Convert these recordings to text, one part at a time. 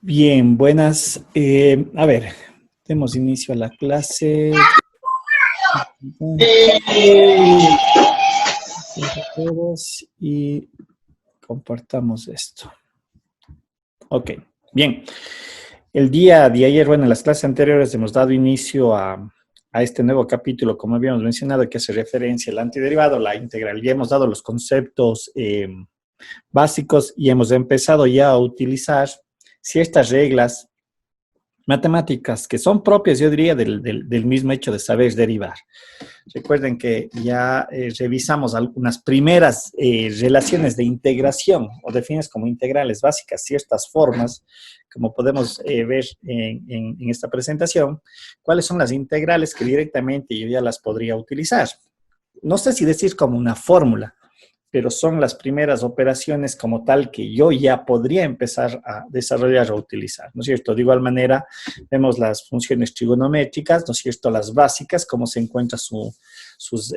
Bien, buenas. A ver, demos inicio a la clase. Todos y compartamos esto. Ok, bien. El día de ayer, bueno, en las clases anteriores hemos dado inicio a este nuevo capítulo, como habíamos mencionado, que hace referencia al antiderivado, la integral. Ya hemos dado los conceptos básicos y hemos empezado ya a utilizar ciertas reglas matemáticas que son propias, yo diría, del mismo hecho de saber derivar. Recuerden que ya revisamos algunas primeras relaciones de integración o defines como integrales básicas ciertas formas, como podemos ver en esta presentación, cuáles son las integrales que directamente yo ya las podría utilizar. No sé si decir como una fórmula, pero son las primeras operaciones como tal que yo ya podría empezar a desarrollar o utilizar, ¿no es cierto? De igual manera, vemos las funciones trigonométricas, ¿no es cierto? Las básicas, cómo se encuentra sus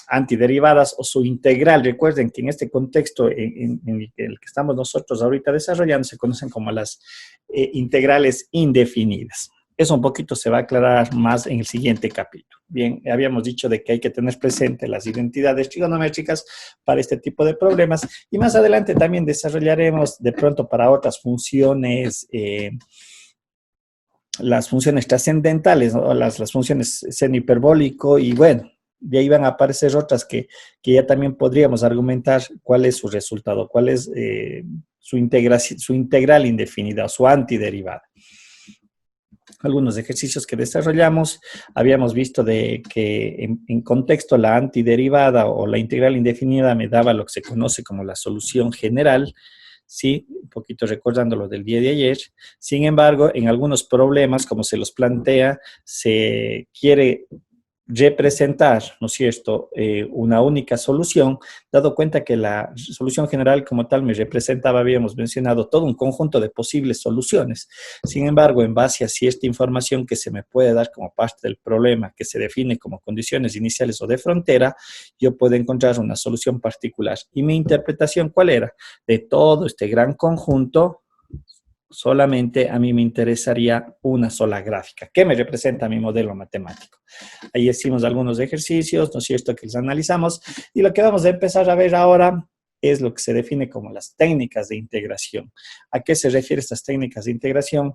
antiderivadas o su integral. Recuerden que en este contexto en el que estamos nosotros ahorita desarrollando se conocen como las integrales indefinidas. Eso un poquito se va a aclarar más en el siguiente capítulo. Bien, habíamos dicho de que hay que tener presente las identidades trigonométricas para este tipo de problemas y más adelante también desarrollaremos de pronto para otras funciones, las funciones trascendentales, ¿no? las funciones seno hiperbólico y bueno, de ahí van a aparecer otras que ya también podríamos argumentar cuál es su resultado, cuál es su integral indefinida o su antiderivada. Algunos ejercicios que desarrollamos, habíamos visto de que en contexto la antiderivada o la integral indefinida me daba lo que se conoce como la solución general, ¿sí? Un poquito recordando lo del día de ayer. Sin embargo, en algunos problemas, como se los plantea, se quiere representar, ¿no es cierto?, una única solución, dado cuenta que la solución general como tal me representaba, habíamos mencionado, todo un conjunto de posibles soluciones. Sin embargo, en base a cierta información que se me puede dar como parte del problema, que se define como condiciones iniciales o de frontera, yo puedo encontrar una solución particular. ¿Y mi interpretación cuál era? De todo este gran conjunto, solamente a mí me interesaría una sola gráfica. ¿Qué me representa mi modelo matemático? Ahí hicimos algunos ejercicios, ¿no es cierto?, que los analizamos. Y lo que vamos a empezar a ver ahora es lo que se define como las técnicas de integración. ¿A qué se refieren estas técnicas de integración?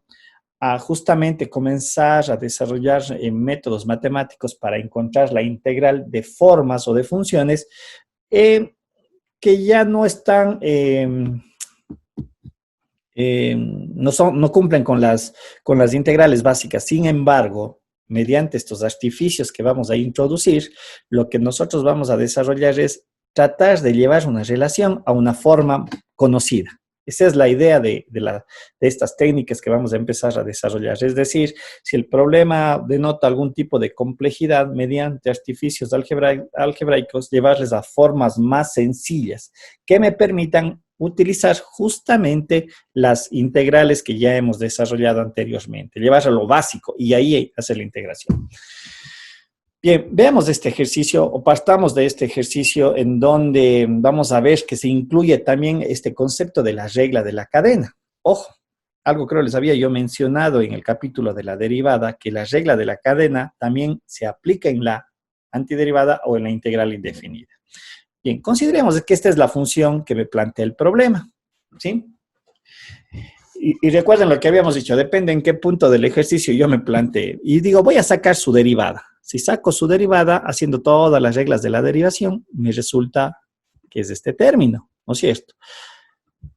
A justamente comenzar a desarrollar métodos matemáticos para encontrar la integral de formas o de funciones que ya no están... no cumplen con las integrales básicas. Sin embargo, mediante estos artificios que vamos a introducir, lo que nosotros vamos a desarrollar es tratar de llevar una relación a una forma conocida. Esa es la idea de estas técnicas que vamos a empezar a desarrollar. Es decir, si el problema denota algún tipo de complejidad, mediante artificios algebraicos, llevarles a formas más sencillas que me permitan utilizar justamente las integrales que ya hemos desarrollado anteriormente, llevar a lo básico y ahí hacer la integración. Bien, veamos este ejercicio o partamos de este ejercicio en donde vamos a ver que se incluye también este concepto de la regla de la cadena. Ojo, algo creo les había yo mencionado en el capítulo de la derivada, que la regla de la cadena también se aplica en la antiderivada o en la integral indefinida. Bien, consideremos que esta es la función que me plantea el problema, ¿sí? Y recuerden lo que habíamos dicho, depende en qué punto del ejercicio yo me plantee. Y digo, voy a sacar su derivada. Si saco su derivada, haciendo todas las reglas de la derivación, me resulta que es este término, ¿no es cierto?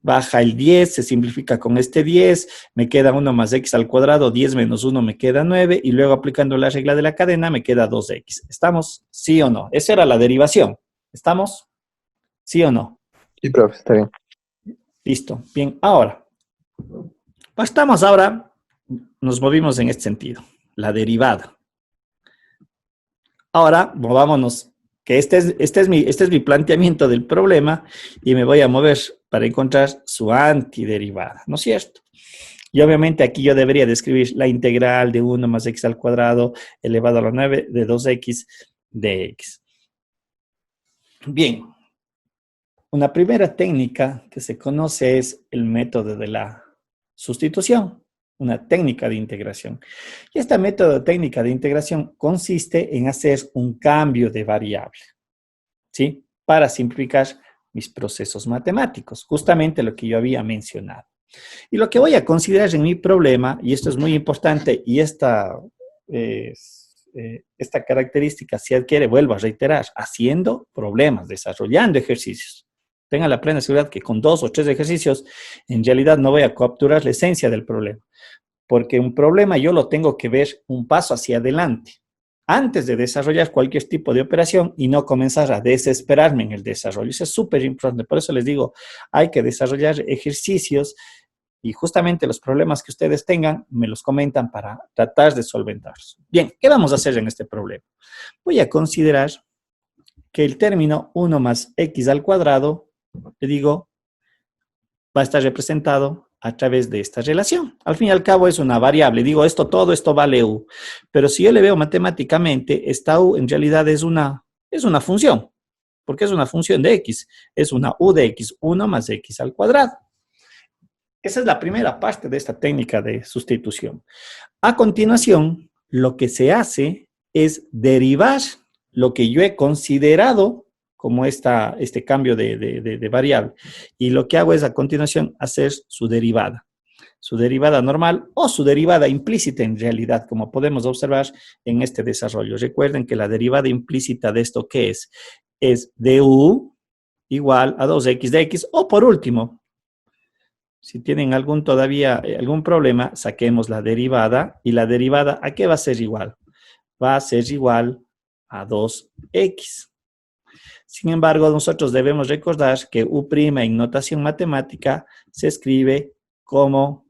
Baja el 10, se simplifica con este 10, me queda 1 más x al cuadrado, 10 menos 1 me queda 9, y luego aplicando la regla de la cadena me queda 2x. ¿Estamos? ¿Sí o no? Esa era la derivación. ¿Estamos? ¿Sí o no? Sí, profe, está bien. Listo. Bien, ahora, estamos ahora, nos movimos en este sentido, la derivada. Ahora, movámonos, que este es mi planteamiento del problema y me voy a mover para encontrar su antiderivada, ¿no es cierto? Y obviamente aquí yo debería describir la integral de 1 más x al cuadrado elevado a la 9 de 2x de x. Bien, una primera técnica que se conoce es el método de la sustitución, una técnica de integración. Y esta método técnica de integración consiste en hacer un cambio de variable, ¿sí? Para simplificar mis procesos matemáticos, justamente lo que yo había mencionado. Y lo que voy a considerar en mi problema, y esto es muy importante, y esta característica se adquiere, vuelvo a reiterar, haciendo problemas, desarrollando ejercicios. Tengan la plena seguridad que con 2 o 3 ejercicios, en realidad no voy a capturar la esencia del problema, porque un problema yo lo tengo que ver un paso hacia adelante, antes de desarrollar cualquier tipo de operación y no comenzar a desesperarme en el desarrollo. Eso es súper importante. Por eso les digo, hay que desarrollar ejercicios y justamente los problemas que ustedes tengan me los comentan para tratar de solventarlos. Bien, ¿qué vamos a hacer en este problema? Voy a considerar que el término 1 más x al cuadrado, le digo, va a estar representado a través de esta relación. Al fin y al cabo es una variable. Digo, todo esto vale u. Pero si yo le veo matemáticamente, esta u en realidad es una función. Porque es una función de x. Es una u de x, 1 más x al cuadrado. Esa es la primera parte de esta técnica de sustitución. A continuación, lo que se hace es derivar lo que yo he considerado como este cambio de variable. Y lo que hago es a continuación hacer su derivada normal o su derivada implícita en realidad, como podemos observar en este desarrollo. Recuerden que la derivada implícita de esto, ¿qué es? Es du igual a 2x de x, o por último, si tienen algún problema, saquemos la derivada, y la derivada, ¿a qué va a ser igual? Va a ser igual a 2x. Sin embargo, nosotros debemos recordar que u' en notación matemática se escribe como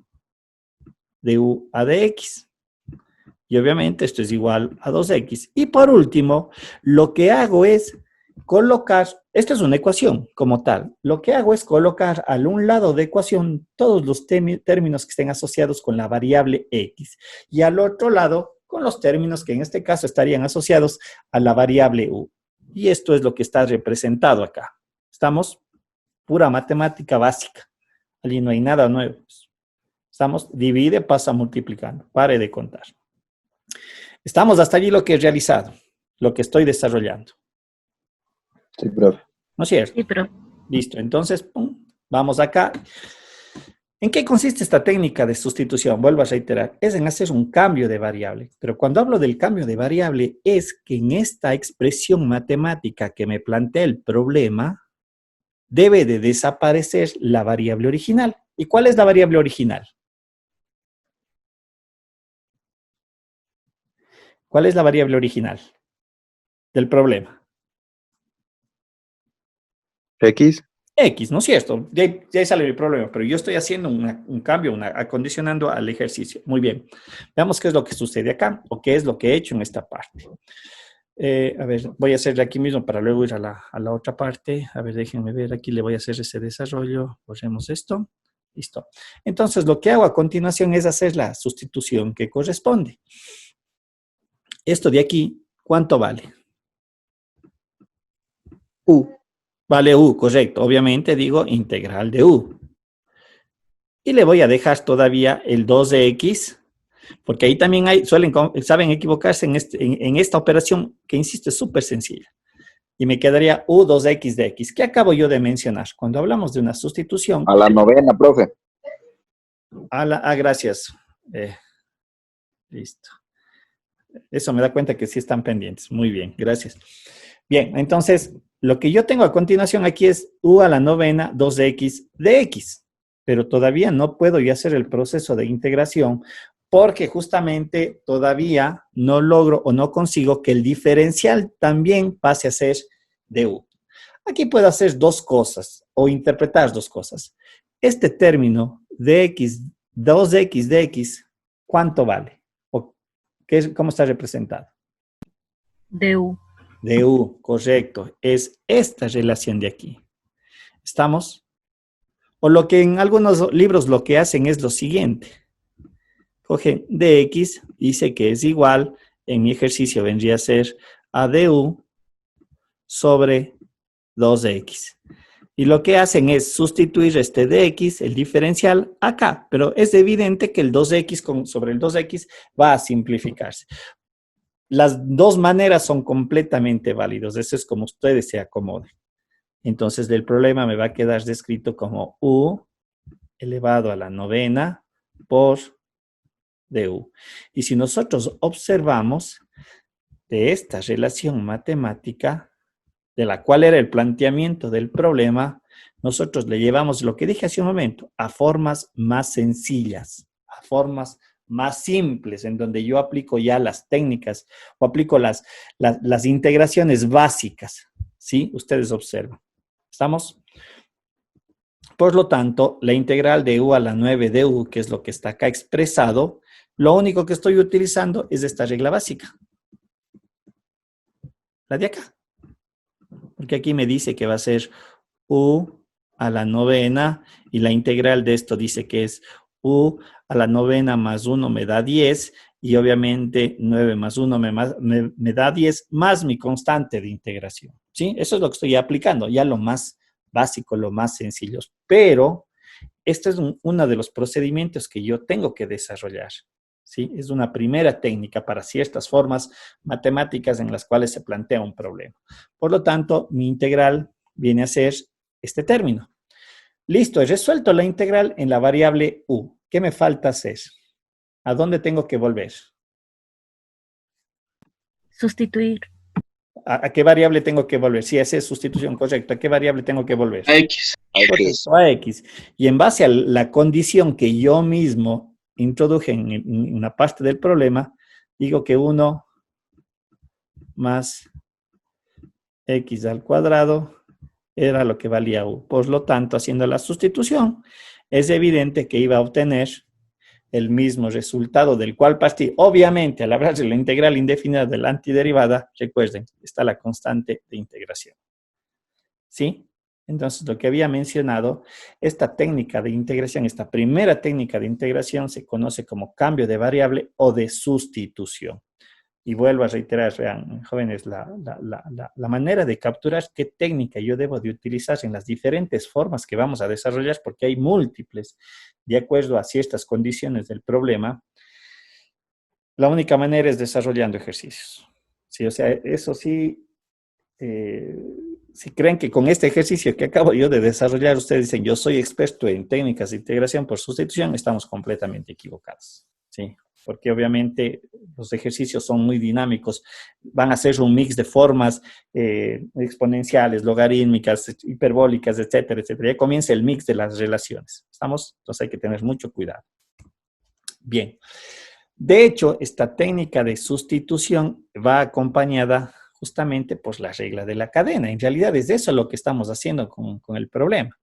du a dx. Y obviamente esto es igual a 2x. Y por último, lo que hago es colocar, esto es una ecuación como tal, lo que hago es colocar al un lado de ecuación todos los términos que estén asociados con la variable x y al otro lado con los términos que en este caso estarían asociados a la variable u. Y esto es lo que está representado acá. Estamos pura matemática básica. Allí no hay nada nuevo. Estamos divide, pasa multiplicando. Pare de contar. Estamos hasta allí lo que he realizado, lo que estoy desarrollando. Sí, profe. ¿No es cierto? Sí, profe. Listo, entonces, pum, vamos acá. ¿En qué consiste esta técnica de sustitución? Vuelvo a reiterar, es en hacer un cambio de variable. Pero cuando hablo del cambio de variable, es que en esta expresión matemática que me plantea el problema, debe de desaparecer la variable original. ¿Y cuál es la variable original? ¿Cuál es la variable original del problema? X. X, ¿no es cierto? De ahí sale el problema, pero yo estoy haciendo un cambio, acondicionando al ejercicio. Muy bien. Veamos qué es lo que sucede acá, o qué es lo que he hecho en esta parte. A ver, voy a hacerle aquí mismo para luego ir a la otra parte. A ver, déjenme ver, aquí le voy a hacer ese desarrollo. Borremos esto. Listo. Entonces, lo que hago a continuación es hacer la sustitución que corresponde. Esto de aquí, ¿cuánto vale? U. Vale u, correcto. Obviamente digo integral de u. Y le voy a dejar todavía el 2 de x, porque ahí también saben equivocarse en esta operación, que insisto, es súper sencilla. Y me quedaría u 2x de x. ¿Qué acabo yo de mencionar? Cuando hablamos de una sustitución... A la novena, profe. Gracias. Listo. Eso me da cuenta que sí están pendientes. Muy bien, gracias. Bien, entonces, lo que yo tengo a continuación aquí es u a la novena 2x de x. Pero todavía no puedo yo hacer el proceso de integración porque justamente todavía no logro o no consigo que el diferencial también pase a ser de u. Aquí puedo hacer dos cosas o interpretar dos cosas. Este término de x, 2x de x, ¿cuánto vale? ¿Cómo está representado? Du. Du, correcto. Es esta relación de aquí. ¿Estamos? O lo que en algunos libros lo que hacen es lo siguiente. Cogen dx, dice que es igual, en mi ejercicio vendría a ser a du sobre 2x. Y lo que hacen es sustituir este dx, el diferencial, acá. Pero es evidente que el 2x sobre el 2x va a simplificarse. Las dos maneras son completamente válidas. Eso es como ustedes se acomoden. Entonces, el problema me va a quedar descrito como u elevado a la novena por du. Y si nosotros observamos de esta relación matemática, de la cual era el planteamiento del problema, nosotros le llevamos lo que dije hace un momento, a formas más sencillas, a formas más simples, en donde yo aplico ya las técnicas o aplico las integraciones básicas, ¿sí? Ustedes observan. ¿Estamos? Por lo tanto, la integral de u a la 9 de u, que es lo que está acá expresado, lo único que estoy utilizando es esta regla básica. La de acá. Porque aquí me dice que va a ser u a la novena y la integral de esto dice que es u a la novena más 1 me da 10 y obviamente 9 más 1 me da 10 más mi constante de integración. ¿Sí? Eso es lo que estoy aplicando, ya lo más básico, lo más sencillo. Pero este es uno de los procedimientos que yo tengo que desarrollar. ¿Sí? Es una primera técnica para ciertas formas matemáticas en las cuales se plantea un problema. Por lo tanto, mi integral viene a ser este término. Listo, he resuelto la integral en la variable u. ¿Qué me falta hacer? ¿A dónde tengo que volver? Sustituir. ¿A qué variable tengo que volver? Si esa es sustitución correcta, ¿a qué variable tengo que volver? A X. Correcto, a X. Y en base a la condición que yo mismo introduje en una parte del problema, digo que 1 más X al cuadrado era lo que valía u. Por lo tanto, haciendo la sustitución, es evidente que iba a obtener el mismo resultado del cual partí. Obviamente, al hablar de la integral indefinida de la antiderivada, recuerden, está la constante de integración. ¿Sí? Entonces, lo que había mencionado, esta técnica de integración, esta primera técnica de integración se conoce como cambio de variable o de sustitución. Y vuelvo a reiterar, vean, jóvenes, la manera de capturar qué técnica yo debo de utilizar en las diferentes formas que vamos a desarrollar, porque hay múltiples, de acuerdo a ciertas condiciones del problema, la única manera es desarrollando ejercicios. Sí, o sea, eso sí, si creen que con este ejercicio que acabo yo de desarrollar, ustedes dicen, yo soy experto en técnicas de integración por sustitución, estamos completamente equivocados, ¿sí? Porque obviamente los ejercicios son muy dinámicos, van a ser un mix de formas exponenciales, logarítmicas, hiperbólicas, etcétera, etcétera. Ya comienza el mix de las relaciones, ¿estamos? Entonces hay que tener mucho cuidado. Bien, de hecho, esta técnica de sustitución va acompañada justamente por la regla de la cadena. En realidad es eso lo que estamos haciendo con el problema.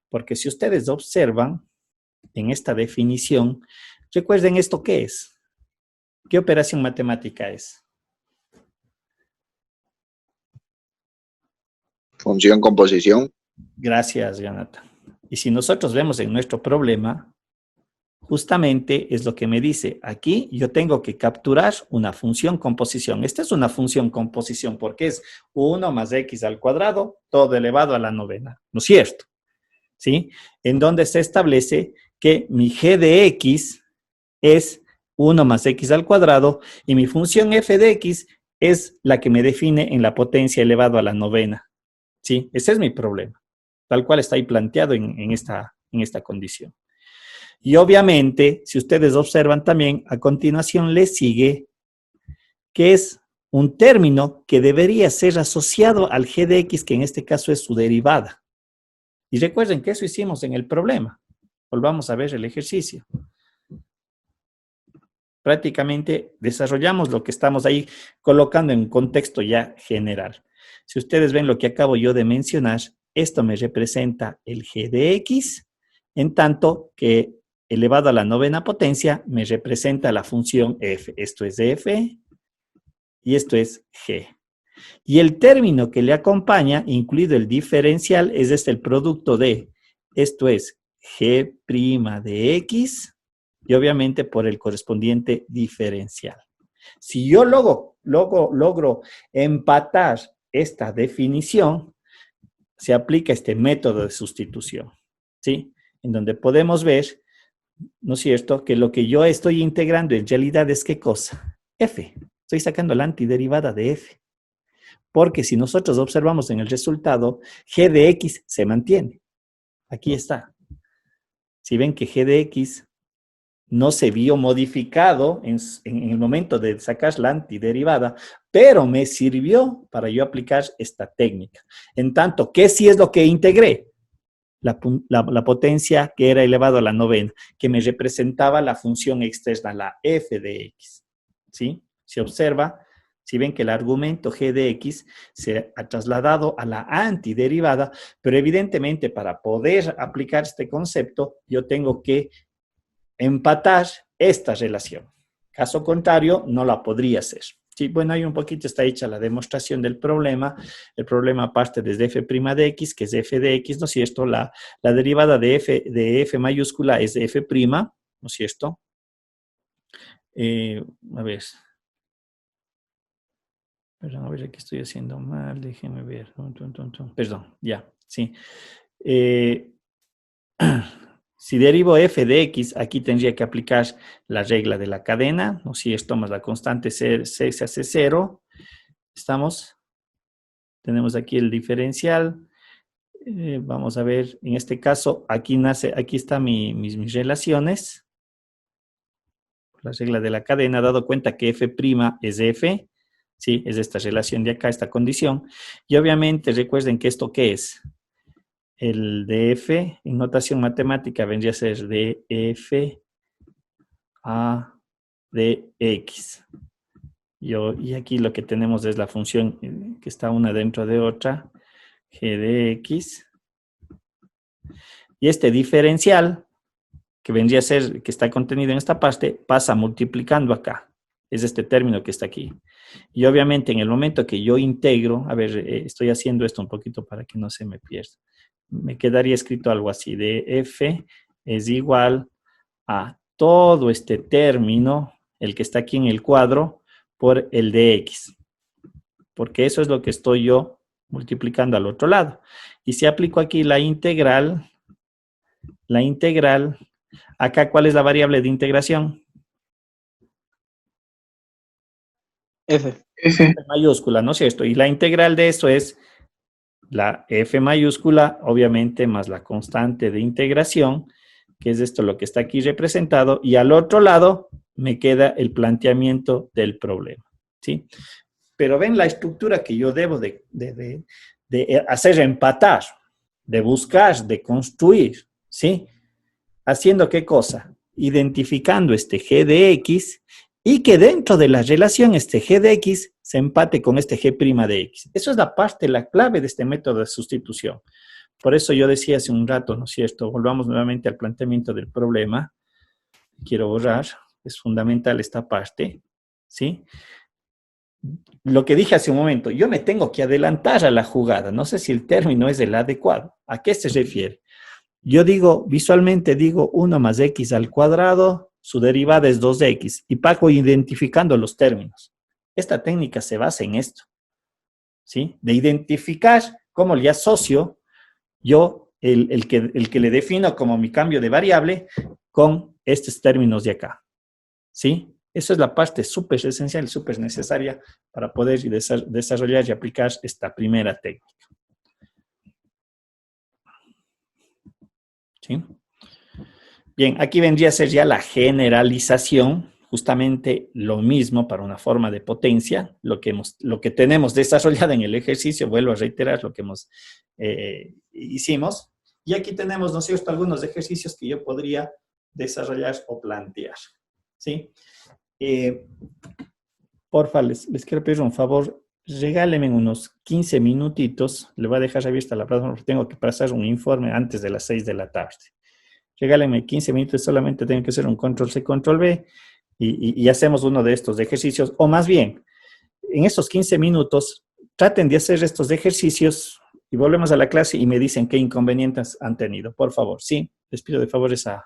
Porque si ustedes observan en esta definición, recuerden esto qué es. ¿Qué operación matemática es? Función composición. Gracias, Jonathan. Y si nosotros vemos en nuestro problema, justamente es lo que me dice. Aquí yo tengo que capturar una función composición. Esta es una función composición porque es 1 más x al cuadrado, todo elevado a la novena. ¿No es cierto? ¿Sí? En donde se establece que mi g de x es 1 más x al cuadrado y mi función f de x es la que me define en la potencia elevado a la novena. ¿Sí? Ese es mi problema, tal cual está ahí planteado en esta condición. Y obviamente, si ustedes observan también, a continuación les sigue que es un término que debería ser asociado al g de x, que en este caso es su derivada. Y recuerden que eso hicimos en el problema. Volvamos a ver el ejercicio. Prácticamente desarrollamos lo que estamos ahí colocando en un contexto ya general. Si ustedes ven lo que acabo yo de mencionar, esto me representa el g de x, en tanto que elevado a la novena potencia me representa la función f. Esto es f y esto es g. Y el término que le acompaña, incluido el diferencial, es el producto de, esto es g' de x, y obviamente por el correspondiente diferencial. Si yo logro empatar esta definición, se aplica este método de sustitución, ¿sí? En donde podemos ver, ¿no es cierto?, que lo que yo estoy integrando en realidad es ¿qué cosa? F. Estoy sacando la antiderivada de F. Porque si nosotros observamos en el resultado, G de X se mantiene. Aquí está. Si ven que G de X no se vio modificado en el momento de sacar la antiderivada, pero me sirvió para yo aplicar esta técnica. En tanto, ¿qué sí es lo que integré? La potencia que era elevado a la novena, que me representaba la función externa, la f de x. ¿Sí? Se observa, si ven que el argumento g de x se ha trasladado a la antiderivada, pero evidentemente para poder aplicar este concepto, yo tengo que empatar esta relación. Caso contrario, no la podría hacer. Sí, bueno, ahí un poquito está hecha la demostración del problema. El problema parte desde f' de x, que es f de x, ¿no es cierto? La derivada de f mayúscula es de f', ¿no es cierto? A ver. Perdón, a ver, aquí estoy haciendo mal, déjenme ver. Perdón, ya, sí. Si derivo f de x, aquí tendría que aplicar la regla de la cadena, ¿no? Si esto más la constante c se hace 0, ¿estamos? Tenemos aquí el diferencial. Vamos a ver, en este caso, aquí están mis relaciones. La regla de la cadena, dado cuenta que f' es f, ¿sí? Es esta relación de acá, esta condición. Y obviamente, recuerden que esto, ¿qué es? El df en notación matemática vendría a ser df a dx. Y aquí lo que tenemos es la función que está una dentro de otra, g de x. Y este diferencial, que vendría a ser, que está contenido en esta parte, pasa multiplicando acá. Es este término que está aquí. Y obviamente en el momento que yo integro, a ver, estoy haciendo esto un poquito para que no se me pierda. Me quedaría escrito algo así, de f es igual a todo este término, el que está aquí en el cuadro, por el de x. Porque eso es lo que estoy yo multiplicando al otro lado. Y si aplico aquí la integral, acá, ¿cuál es la variable de integración? F. F mayúscula, ¿no es cierto? Y la integral de eso es la F mayúscula, obviamente, más la constante de integración, que es esto lo que está aquí representado, y al otro lado me queda el planteamiento del problema, ¿sí? Pero ven la estructura que yo debo de hacer empatar, de buscar, de construir, ¿sí? ¿Haciendo qué cosa? Identificando este G de X y que dentro de la relación este G de X se empate con este G' de X. Eso es la parte, la clave de este método de sustitución. Por eso yo decía hace un rato, ¿no es cierto? Volvamos nuevamente al planteamiento del problema. Quiero borrar, es fundamental esta parte, ¿sí? Lo que dije hace un momento, yo me tengo que adelantar a la jugada. No sé si el término es el adecuado. ¿A qué se refiere? Yo digo, visualmente digo 1 más x al cuadrado, su derivada es 2x, y paso identificando los términos. Esta técnica se basa en esto, ¿sí? De identificar cómo le asocio yo el que le defino como mi cambio de variable con estos términos de acá, ¿sí? Eso es la parte súper esencial, súper necesaria para poder desarrollar y aplicar esta primera técnica. ¿Sí? Bien, aquí vendría a ser ya la generalización, justamente lo mismo para una forma de potencia, lo que tenemos desarrollado en el ejercicio, vuelvo a reiterar lo que hicimos, y aquí tenemos, ¿no es cierto?, algunos ejercicios que yo podría desarrollar o plantear, ¿sí? Porfa, les quiero pedir un favor, regálenme unos 15 minutitos, le voy a dejar abierta la plataforma porque tengo que pasar un informe antes de las 6 de la tarde. Regálenme 15 minutos, solamente tengo que hacer un control-C, control-V y hacemos uno de estos ejercicios. O más bien, en estos 15 minutos, traten de hacer estos ejercicios y volvemos a la clase y me dicen qué inconvenientes han tenido. Por favor, sí, les pido de favor esa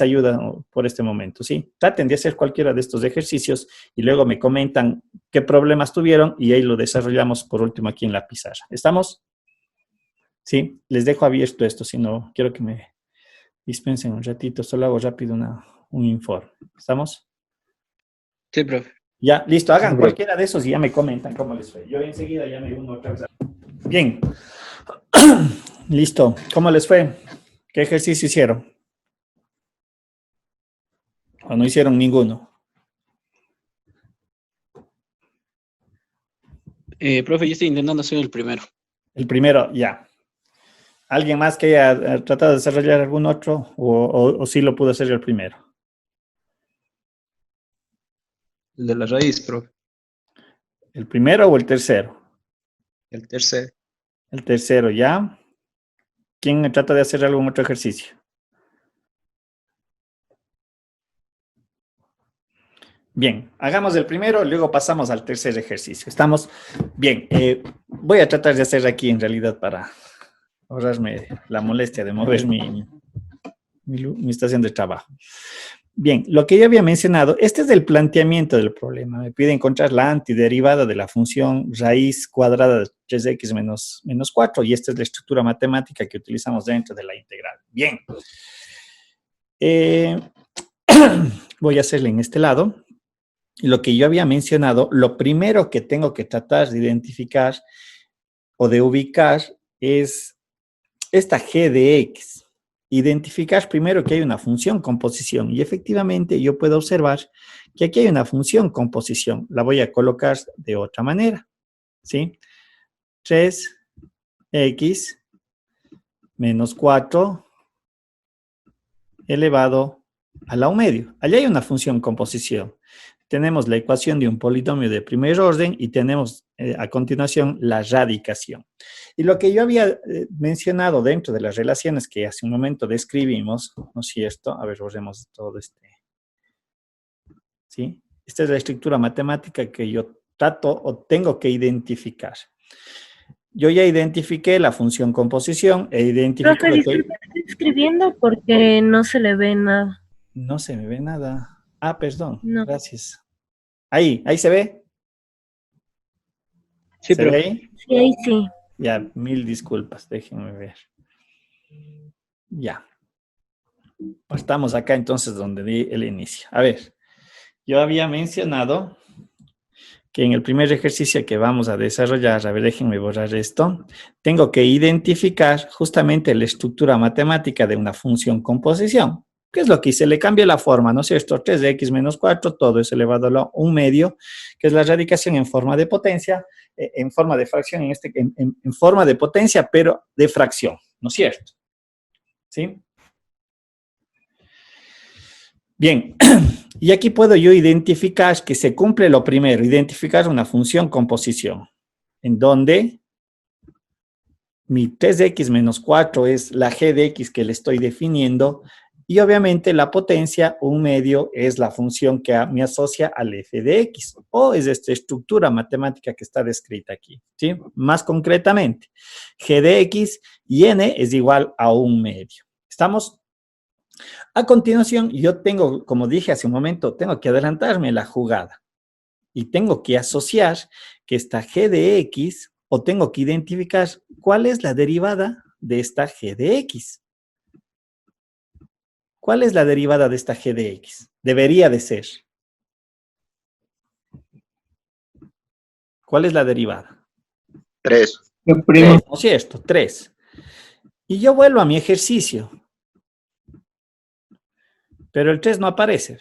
ayuda por este momento, ¿sí? Traten de hacer cualquiera de estos ejercicios y luego me comentan qué problemas tuvieron y ahí lo desarrollamos por último aquí en la pizarra. ¿Estamos? ¿Sí? Les dejo abierto esto, si no, quiero que me dispensen un ratito, solo hago rápido un informe. ¿Estamos? Sí, profe. Ya, listo, hagan Sí, profe. cualquiera de esos y ya me comentan cómo les fue. Yo enseguida ya me uno otra vez. Bien. Listo. ¿Cómo les fue? ¿Qué ejercicio hicieron? ¿O no hicieron ninguno? Profe, yo estoy intentando hacer el primero. El primero, ya. ¿Alguien más que haya tratado de desarrollar algún otro? ¿O sí lo pudo hacer yo el primero? El de la raíz, profe. ¿El primero o el tercero? El tercero. El tercero, ya. ¿Quién trata de hacer algún otro ejercicio? Bien, hagamos el primero, luego pasamos al tercer ejercicio. ¿Estamos? Bien, voy a tratar de hacer aquí en realidad para ahorrarme la molestia de mover mi estación de trabajo. Bien, lo que yo había mencionado, este es el planteamiento del problema. Me pide encontrar la antiderivada de la función raíz cuadrada de 3x menos 4 y esta es la estructura matemática que utilizamos dentro de la integral. Bien. Voy a hacerle en este lado. Lo que yo había mencionado, lo primero que tengo que tratar de identificar o de ubicar es esta g de x. Identificar primero que hay una función con posición y efectivamente yo puedo observar que aquí hay una función con posición. La voy a colocar de otra manera, ¿sí? 3x menos 4 elevado a la 1 medio. Allí hay una función con posición. Tenemos la ecuación de un polinomio de primer orden y tenemos a continuación la radicación. Y lo que yo había mencionado dentro de las relaciones que hace un momento describimos, ¿no es cierto? A ver, borremos todo este. ¿Sí? Esta es la estructura matemática que yo trato o tengo que identificar. Yo ya identifiqué la función composición e identifiqué Profe, lo que... disculpe, estoy escribiendo porque no se le ve nada. No se me ve nada. Ah, perdón, No. gracias. Ahí se ve. Sí, ¿Se ve profe. ahí? Sí, ahí sí. Ya, mil disculpas, déjenme ver. Ya. Estamos acá entonces donde di el inicio. A ver, yo había mencionado que en el primer ejercicio que vamos a desarrollar, a ver, déjenme borrar esto, tengo que identificar justamente la estructura matemática de una función composición. ¿Qué es lo que hice? Le cambio la forma, ¿no es cierto? 3x menos 4, todo es elevado a la 1 medio, que es la radicación en forma de potencia, en forma de fracción, en forma de potencia, pero de fracción, ¿no es cierto? ¿Sí? Bien, y aquí puedo yo identificar que se cumple lo primero, identificar una función composición, en donde mi 3x menos 4 es la g de x que le estoy definiendo, y obviamente la potencia, 1 medio, es la función que me asocia al f de x, o es esta estructura matemática que está descrita aquí, ¿sí? Más concretamente, g de x y n es igual a 1 medio. ¿Estamos? A continuación, yo tengo, como dije hace un momento, tengo que adelantarme la jugada y tengo que asociar que esta g de x, o tengo que identificar cuál es la derivada de esta g de x. ¿Cuál es la derivada de esta g de x? Debería de ser. ¿Cuál es la derivada? 3. Yo, 3, ¿no es cierto? 3. Y yo vuelvo a mi ejercicio. Pero el 3 no aparece.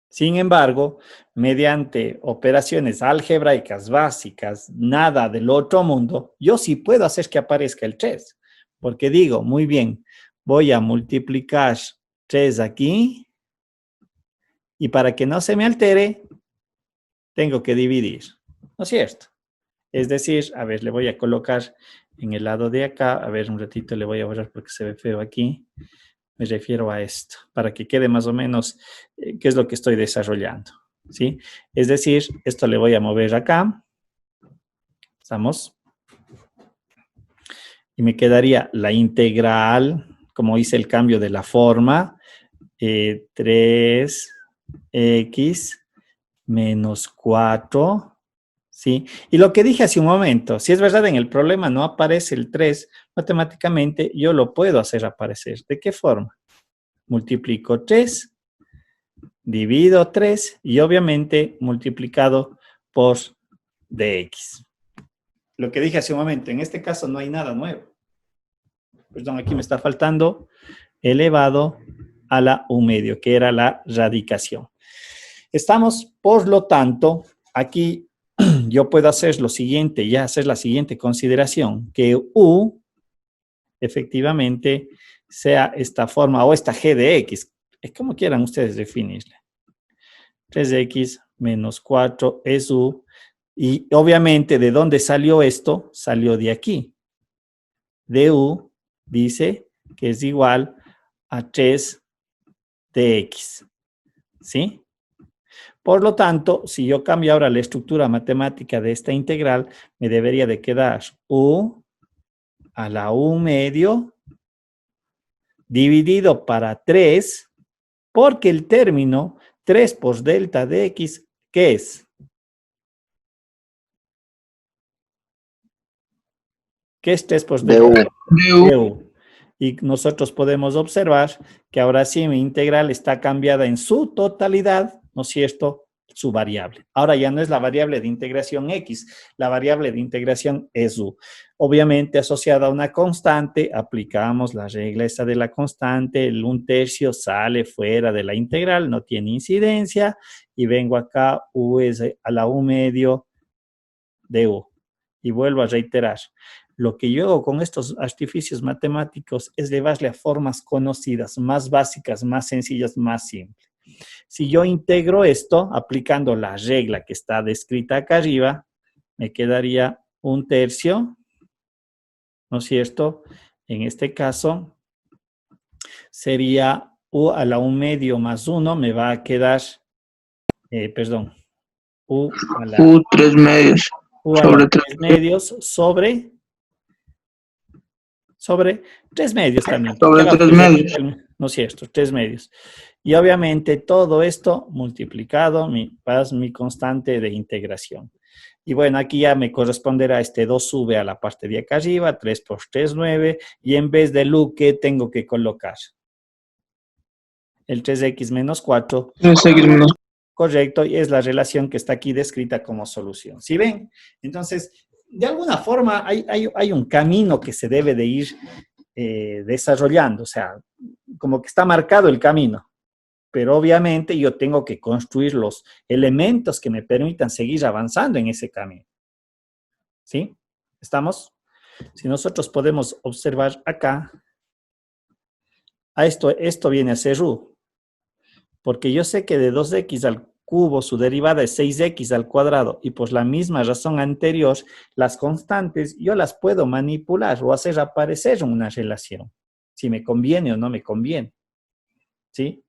Sin embargo, mediante operaciones algebraicas básicas, nada del otro mundo, yo sí puedo hacer que aparezca el 3. Porque digo, muy bien, voy a multiplicar 3 aquí y para que no se me altere, tengo que dividir. ¿No es cierto? Es decir, a ver, le voy a colocar en el lado de acá, a ver, un ratito le voy a borrar porque se ve feo aquí. Me refiero a esto, para que quede más o menos qué es lo que estoy desarrollando, ¿sí? Es decir, esto le voy a mover acá, ¿estamos? Y me quedaría la integral, como hice el cambio de la forma, 3x menos 4 ¿Sí? Y lo que dije hace un momento, si es verdad en el problema no aparece el 3, matemáticamente yo lo puedo hacer aparecer. ¿De qué forma? Multiplico 3, divido 3 y obviamente multiplicado por dx. Lo que dije hace un momento, en este caso no hay nada nuevo. Perdón, aquí me está faltando elevado a la u medio, que era la radicación. Estamos, por lo tanto, aquí yo puedo hacer lo siguiente, ya hacer la siguiente consideración, que u efectivamente sea esta forma o esta g de x, es como quieran ustedes definirla. 3x menos 4 es u, y obviamente, ¿de dónde salió esto? Salió de aquí. De u dice que es igual a 3 de x, ¿sí? Por lo tanto, si yo cambio ahora la estructura matemática de esta integral, me debería de quedar u a la u medio dividido para 3, porque el término 3 por delta de x, ¿qué es? ¿Qué es 3 por delta? De u. Y nosotros podemos observar que ahora sí mi integral está cambiada en su totalidad, ¿no es cierto?, su variable. Ahora ya no es la variable de integración x, la variable de integración es u. Obviamente asociada a una constante, aplicamos la regla esta de la constante, el 1/3 sale fuera de la integral, no tiene incidencia, y vengo acá, u es a la u medio de u. Y vuelvo a reiterar, lo que yo hago con estos artificios matemáticos es llevarle a formas conocidas, más básicas, más sencillas, más simples. Si yo integro esto, aplicando la regla que está descrita acá arriba, me quedaría 1/3, ¿no es cierto? En este caso, sería u a la u medio más 1, me va a quedar, u a la U 3 medios. u a la 3 medios sobre 3 medios también. Sobre 3 medios. No es cierto, 3 medios. Y obviamente todo esto multiplicado para mi constante de integración. Y bueno, aquí ya me corresponderá este 2 sube a la parte de acá arriba, 3 por 3, 9. Y en vez de u, ¿qué tengo que colocar? El 3x menos 4. 3x menos. Correcto, y es la relación que está aquí descrita como solución. ¿Sí ven? Entonces, de alguna forma hay un camino que se debe de ir desarrollando, o sea, como que está marcado el camino, pero obviamente yo tengo que construir los elementos que me permitan seguir avanzando en ese camino. ¿Sí? ¿Estamos? Si nosotros podemos observar acá, esto viene a ser u, porque yo sé que de 2x al cubo su derivada es 6x al cuadrado, y por la misma razón anterior, las constantes yo las puedo manipular o hacer aparecer en una relación, si me conviene o no me conviene. ¿Sí?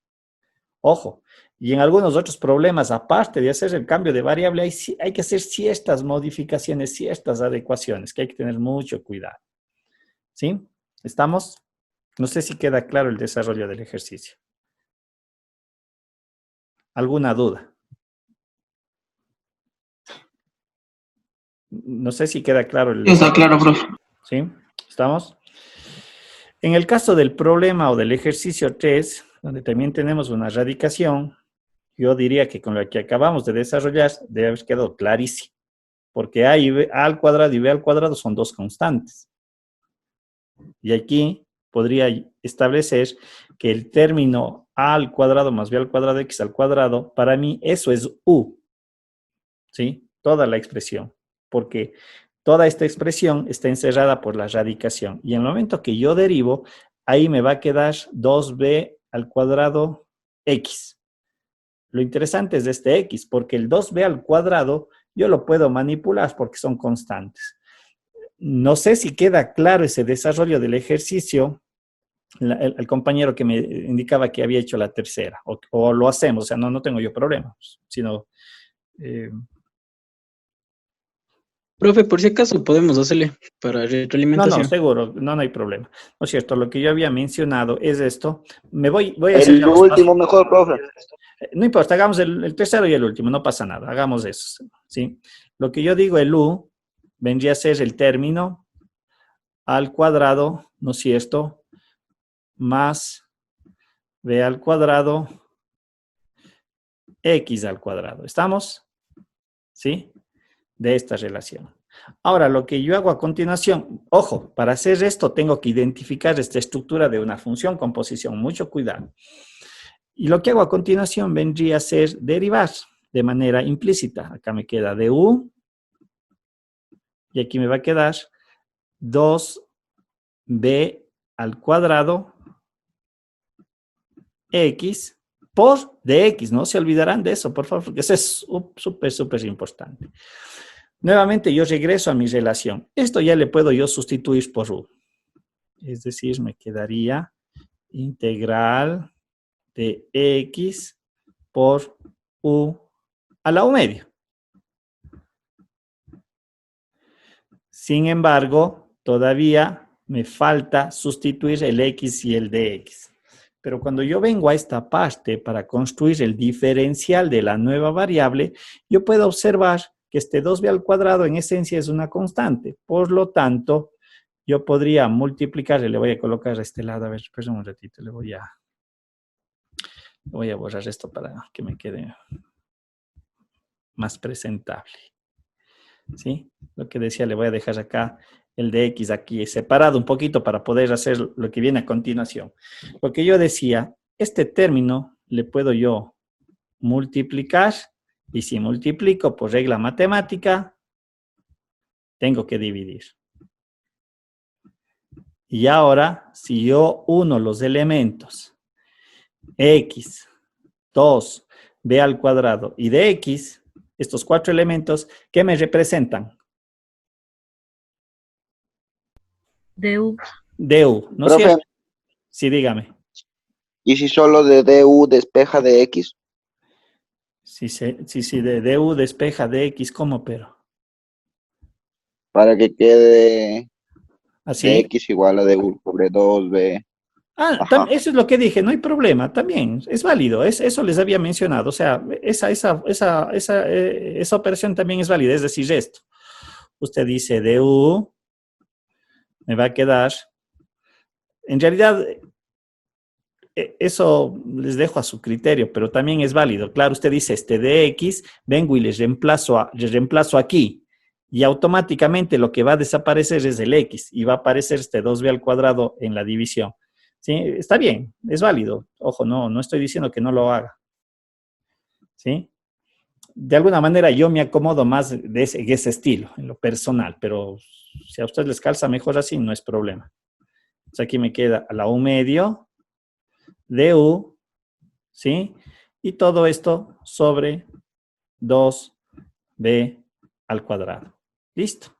Ojo, y en algunos otros problemas, aparte de hacer el cambio de variable, hay que hacer ciertas modificaciones, ciertas adecuaciones, que hay que tener mucho cuidado. ¿Sí? ¿Estamos? No sé si queda claro el desarrollo del ejercicio. ¿Alguna duda? No sé si queda claro. Está claro, profe. ¿Sí? ¿Estamos? En el caso del problema o del ejercicio 3, donde también tenemos una radicación, yo diría que con lo que acabamos de desarrollar debe haber quedado clarísimo, porque a al cuadrado y b al cuadrado son dos constantes. Y aquí podría establecer que el término a al cuadrado más b al cuadrado x al cuadrado, para mí eso es u. ¿Sí? Toda la expresión. Porque toda esta expresión está encerrada por la radicación. Y en el momento que yo derivo, ahí me va a quedar 2b al cuadrado x. Lo interesante es este x, porque el 2b al cuadrado yo lo puedo manipular porque son constantes. No sé si queda claro ese desarrollo del ejercicio. El compañero que me indicaba que había hecho la tercera, o lo hacemos, o sea, no tengo yo problema, sino... Profe, por si acaso podemos hacerle para retroalimentación. No, seguro, no hay problema. No es cierto, lo que yo había mencionado es esto. Voy a hacer El último mejor, profe. No importa, hagamos el tercero y el último, no pasa nada, hagamos eso, ¿sí? lo que yo digo, el u, vendría a ser el término al cuadrado, ¿no es cierto?, más b al cuadrado, x al cuadrado. ¿Estamos? ¿Sí? De esta relación. Ahora, lo que yo hago a continuación, ojo, para hacer esto tengo que identificar esta estructura de una función con posición, mucho cuidado. Y lo que hago a continuación vendría a ser derivar de manera implícita. Acá me queda du y aquí me va a quedar 2b al cuadrado x por dx. No se olvidarán de eso, por favor, porque eso es súper importante. Nuevamente yo regreso a mi relación. Esto ya le puedo yo sustituir por u. Es decir, me quedaría integral de x por u a la u medio. Sin embargo, todavía me falta sustituir el x y el dx. Pero cuando yo vengo a esta parte para construir el diferencial de la nueva variable, yo puedo observar que este 2b al cuadrado en esencia es una constante. Por lo tanto, yo podría multiplicar, le voy a colocar a este lado, a ver, espera un ratito, le voy a borrar esto para que me quede más presentable. ¿Sí? Lo que decía, le voy a dejar acá el de x aquí separado un poquito para poder hacer lo que viene a continuación. Lo que yo decía, este término le puedo yo multiplicar y si multiplico por regla matemática, tengo que dividir. Y ahora, si yo uno los elementos x, 2, b al cuadrado y de x, estos 4 elementos, ¿qué me representan? du. du, ¿no es Profe, cierto? Sí, dígame. ¿y si solo de du despeja de x? Si de du despeja de x, ¿cómo pero? Para que quede ¿Así? de x igual a du sobre 2b. Ah, Ajá. eso es lo que dije, no hay problema, también es válido, eso les había mencionado, o sea, esa operación también es válida, es decir, esto. Usted dice du, me va a quedar, en realidad, eso les dejo a su criterio, pero también es válido. Claro, usted dice este de x, vengo y les reemplazo aquí, y automáticamente lo que va a desaparecer es el x, y va a aparecer este 2b al cuadrado en la división. ¿Sí? Está bien, es válido. Ojo, no estoy diciendo que no lo haga. ¿Sí? De alguna manera yo me acomodo más de ese estilo, en lo personal, pero si a ustedes les calza mejor así, no es problema. Entonces aquí me queda la u medio de u, ¿sí? Y todo esto sobre 2b al cuadrado. ¿Listo?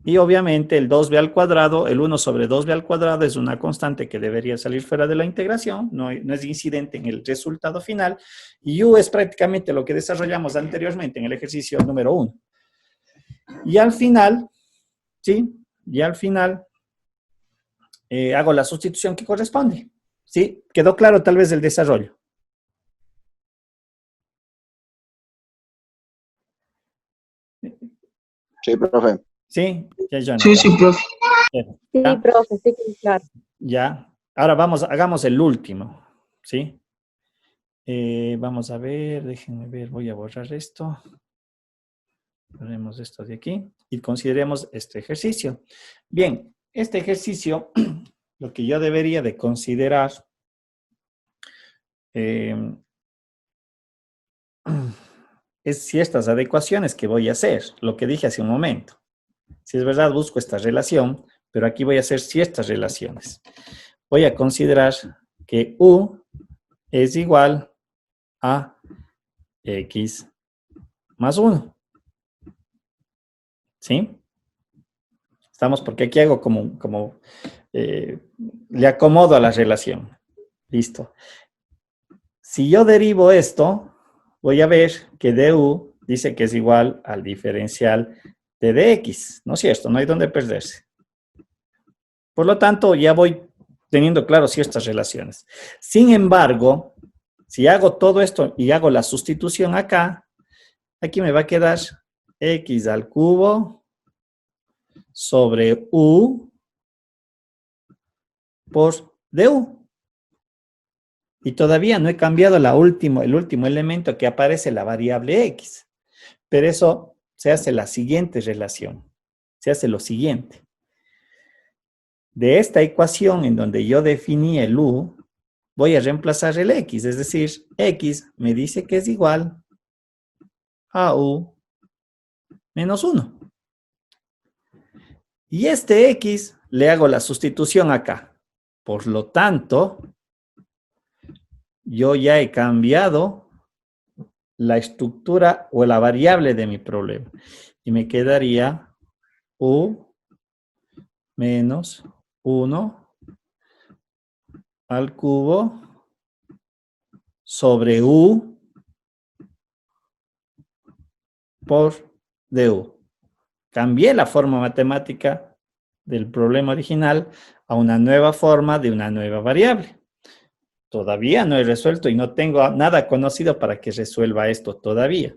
Y obviamente el 2b al cuadrado, el 1 sobre 2b al cuadrado es una constante que debería salir fuera de la integración, no es incidente en el resultado final, y u es prácticamente lo que desarrollamos anteriormente en el ejercicio número 1. Y al final, ¿sí? Y al final hago la sustitución que corresponde. ¿Sí? ¿Quedó claro tal vez el desarrollo? Sí, profe. ¿Sí? Ya, Sí, sí, profe. Sí, ¿Ya? profe, sí, claro. Ya. Ahora hagamos el último, ¿sí? Vamos a ver, déjenme ver, voy a borrar esto. Ponemos esto de aquí y consideremos este ejercicio. Bien, este ejercicio, lo que yo debería de considerar es si estas adecuaciones que voy a hacer, lo que dije hace un momento. Si es verdad, busco esta relación, pero aquí voy a hacer ciertas relaciones. Voy a considerar que u es igual a x más 1. ¿Sí? Estamos, porque aquí hago le acomodo a la relación. Listo. Si yo derivo esto, voy a ver que du dice que es igual al diferencial de dx, ¿no es cierto? No hay donde perderse. Por lo tanto, ya voy teniendo claro ciertas relaciones. Sin embargo, si hago todo esto y hago la sustitución acá, aquí me va a quedar x al cubo sobre u por du. Y todavía no he cambiado el último elemento que aparece, la variable x. Pero eso se hace la siguiente relación. Se hace lo siguiente. De esta ecuación en donde yo definí el u, voy a reemplazar el x. Es decir, x me dice que es igual a u menos 1. Y este x le hago la sustitución acá. Por lo tanto, yo ya he cambiado la estructura o la variable de mi problema. Y me quedaría u menos 1 al cubo sobre u por du. Cambié la forma matemática del problema original a una nueva forma de una nueva variable. Todavía no he resuelto y no tengo nada conocido para que resuelva esto todavía.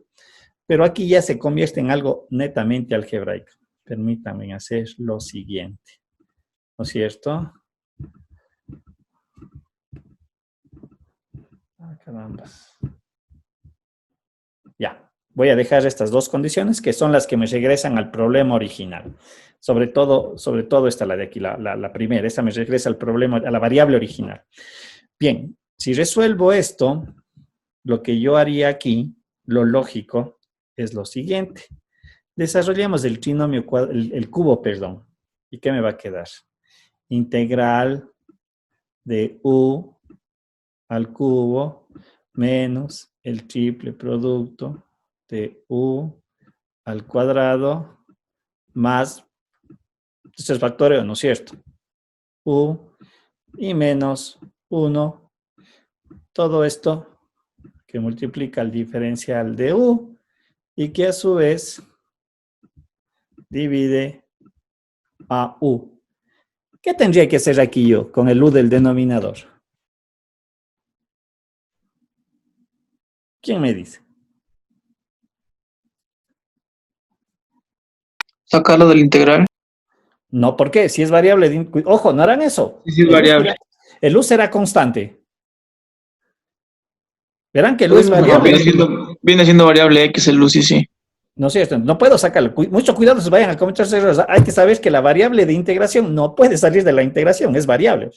Pero aquí ya se convierte en algo netamente algebraico. Permítanme hacer lo siguiente. ¿No es cierto? Ah, carambas. Ya. Voy a dejar estas dos condiciones que son las que me regresan al problema original. Sobre todo esta, la de aquí, la primera. Esta me regresa al problema, a la variable original. Bien, si resuelvo esto, lo que yo haría aquí, lo lógico, es lo siguiente. Desarrollamos el trinomio, el cubo, perdón. ¿Y qué me va a quedar? Integral de u al cubo menos el triple producto de u al cuadrado más, esto es factoreo, ¿no es cierto? U y menos 1, todo esto que multiplica el diferencial de u y que a su vez divide a u. ¿Qué tendría que hacer aquí yo con el u del denominador? ¿Quién me dice? Sacarlo del integral. No, ¿por qué? Si es variable, ojo, no harán eso. Sí, es variable. El u será constante. Verán que el u Pues, es variable. viene siendo variable x el luz, sí. No es cierto, no puedo sacarlo. Mucho cuidado, se vayan a cometer errores. Hay que saber que la variable de integración no puede salir de la integración, es variable.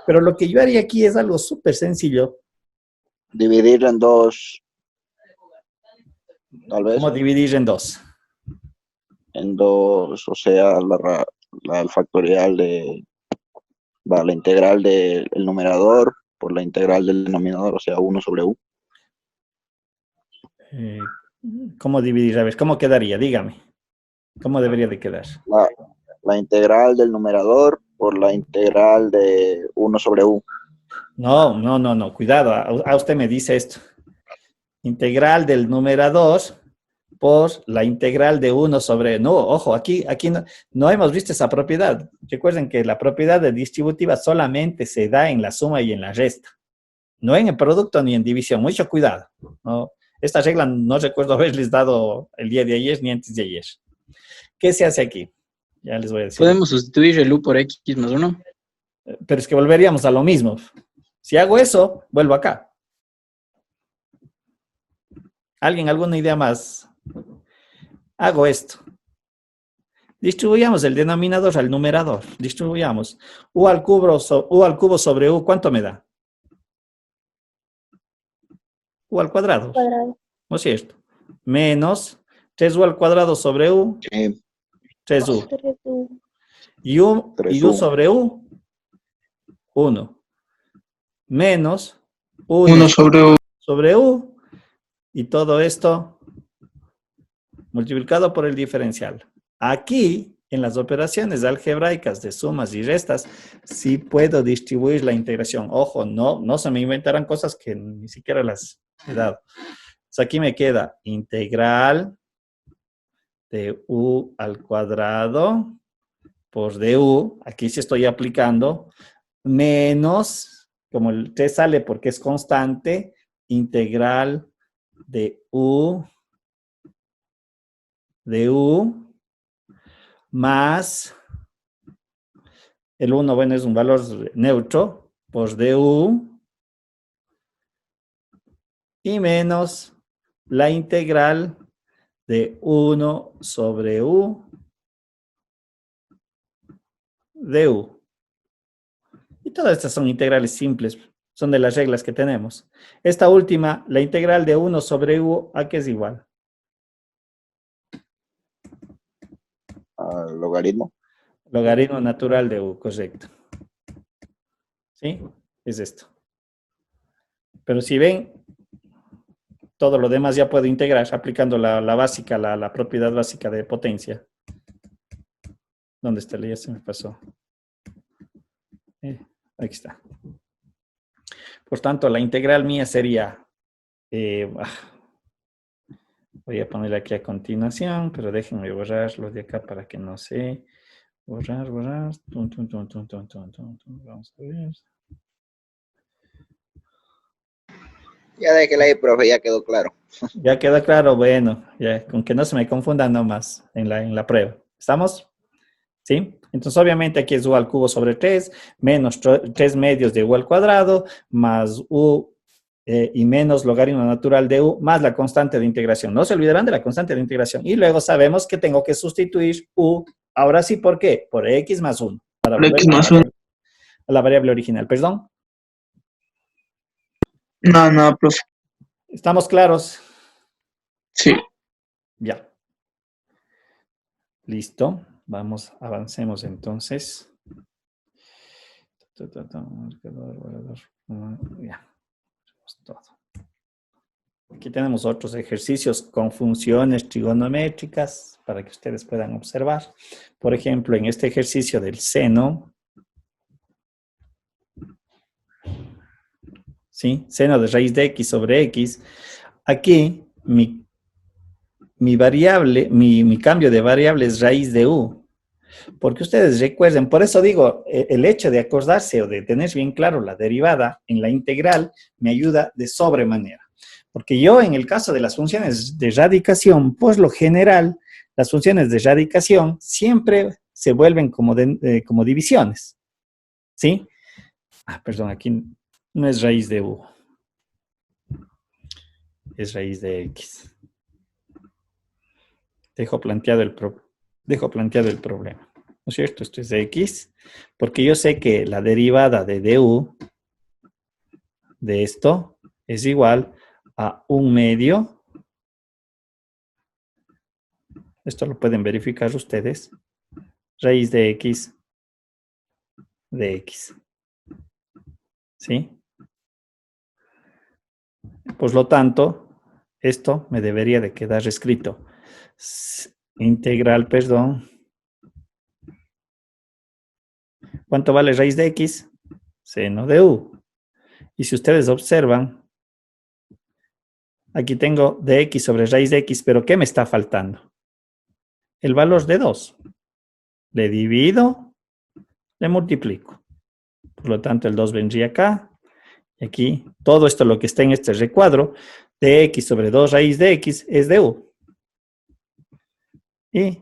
Pero lo que yo haría aquí es algo súper sencillo. Dividirlo en dos, tal vez. ¿Cómo dividir en dos? En dos, o sea, el factorial de la integral del numerador por la integral del denominador, o sea, 1 sobre u. ¿Cómo dividir? A ver, ¿cómo quedaría? Dígame. ¿Cómo debería de quedar? La integral del numerador por la integral de 1 sobre u. No, cuidado. A usted me dice esto. Integral del numerador por la integral de 1 sobre... No, ojo, aquí no hemos visto esa propiedad. Recuerden que la propiedad de distributiva solamente se da en la suma y en la resta. No en el producto ni en división. Mucho cuidado, ¿no? Esta regla no recuerdo haberles dado el día de ayer ni antes de ayer. ¿Qué se hace aquí? Ya les voy a decir. Podemos sustituir el u por x más 1. Pero es que volveríamos a lo mismo. Si hago eso, vuelvo acá. ¿Alguien alguna idea más? Hago esto. Distribuyamos el denominador al numerador. Distribuyamos. U al cubo sobre u, ¿cuánto me da? U al cuadrado. ¿No es cierto? Menos 3u al cuadrado sobre u, Sí, 3u. Y u 3u. sobre u, 1. Menos 1 1 sobre u. sobre u. Y todo esto multiplicado por el diferencial. Aquí, en las operaciones algebraicas de sumas y restas, sí puedo distribuir la integración. Ojo, no se me inventarán cosas que ni siquiera las he dado. Entonces aquí me queda integral de u al cuadrado por du, aquí sí estoy aplicando, menos, como el t sale porque es constante, integral de u de U más el 1, bueno, es un valor neutro por du y menos la integral de 1 sobre U de U. Y todas estas son integrales simples, son de las reglas que tenemos. Esta última, la integral de 1 sobre U, ¿a qué es igual? Al logaritmo. Logaritmo natural de U, correcto. ¿Sí? Es esto. Pero si ven, todo lo demás ya puedo integrar aplicando la básica, la propiedad básica de potencia. ¿Dónde está? Ya se me pasó. Aquí está. Por tanto, la integral mía sería, voy a poner aquí a continuación, pero déjenme borrarlo de acá para que no se... Borrar. Vamos a ver. Ya déjela ahí, profe, ya quedó claro. Ya queda claro, bueno, ya, con que no se me confundan nomás en la prueba. ¿Estamos? ¿Sí? Entonces, obviamente, aquí es U al cubo sobre 3, menos 3 medios de U al cuadrado, más U y menos logaritmo natural de U, más la constante de integración. No se olvidarán de la constante de integración. Y luego sabemos que tengo que sustituir U. Ahora sí, ¿por qué? Por X más 1. Para Por volver X más 1. a la variable original. ¿Perdón? No, profe. ¿Estamos claros? Sí. Ya. Listo. Vamos, avancemos entonces. Ya. Todo. Aquí tenemos otros ejercicios con funciones trigonométricas para que ustedes puedan observar. Por ejemplo, en este ejercicio del seno, ¿sí? Seno de raíz de x sobre x. Aquí mi variable, mi cambio de variable es raíz de u. Porque ustedes recuerden, por eso digo, el hecho de acordarse o de tener bien claro la derivada en la integral me ayuda de sobremanera. Porque yo en el caso de las funciones de radicación, pues lo general, las funciones de radicación siempre se vuelven como divisiones. ¿Sí? Perdón, aquí no es raíz de u. Es raíz de x. Dejo planteado el problema. ¿No es cierto? Esto es de x, porque yo sé que la derivada de du de esto es igual a 1 medio. Esto lo pueden verificar ustedes. Raíz de x. ¿Sí? Por lo tanto, esto me debería de quedar escrito. Integral, perdón. ¿Cuánto vale raíz de x? Seno de u. Y si ustedes observan, aquí tengo de x sobre raíz de x, pero ¿qué me está faltando? El valor de 2. Le divido, le multiplico. Por lo tanto, el 2 vendría acá. Y aquí, todo esto, lo que está en este recuadro, de x sobre 2 raíz de x es de u. Y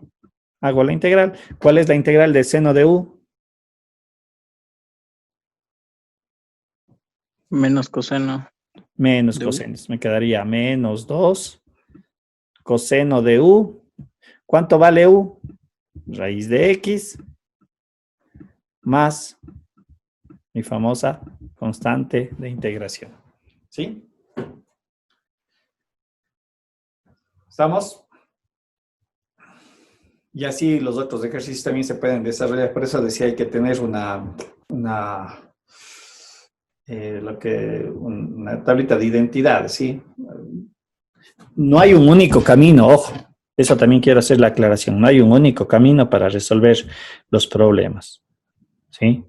hago la integral. ¿Cuál es la integral de seno de u? Menos coseno. Menos de U. cosenos. Me quedaría menos 2 coseno de u. ¿Cuánto vale u? Raíz de x más mi famosa constante de integración. ¿Sí? ¿Estamos? Y así los otros ejercicios también se pueden desarrollar. Por eso decía, hay que tener una tablita de identidad, ¿sí? No hay un único camino, ojo. Eso también quiero hacer la aclaración. No hay un único camino para resolver los problemas, ¿sí?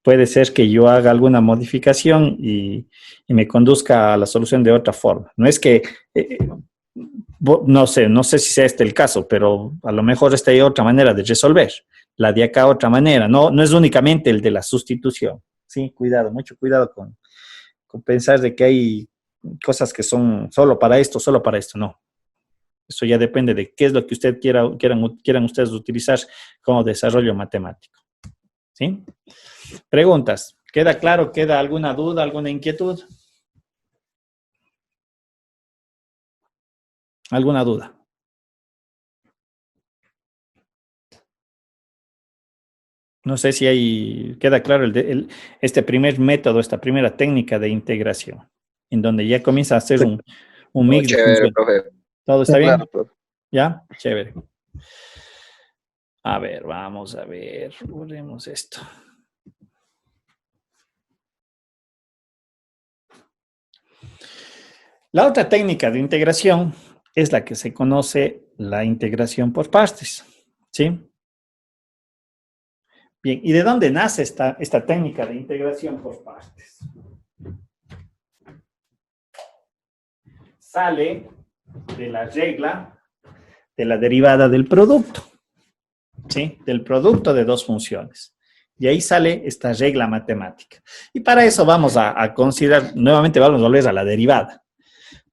Puede ser que yo haga alguna modificación y me conduzca a la solución de otra forma. No es que, no sé si sea este el caso, pero a lo mejor esta hay otra manera de resolver. La de acá otra manera. No es únicamente el de la sustitución. Sí, cuidado, mucho cuidado con pensar de que hay cosas que son solo para esto, no. Eso ya depende de qué es lo que usted quieran ustedes utilizar como desarrollo matemático. ¿Sí? Preguntas. ¿Queda claro? ¿Queda alguna duda, alguna inquietud? ¿Alguna duda? No sé si queda claro este primer método, esta primera técnica de integración, en donde ya comienza a hacer un Todo mix de chévere, funciones. profe. ¿Todo está bien? Claro, profe. ¿Ya? Chévere. A ver, vamos a ver. Borremos esto. La otra técnica de integración es la que se conoce la integración por partes. ¿Sí? Bien, ¿y de dónde nace esta técnica de integración por partes? Sale de la regla de la derivada del producto, ¿sí? Del producto de dos funciones. Y ahí sale esta regla matemática. Y para eso vamos a considerar, nuevamente vamos a volver a la derivada.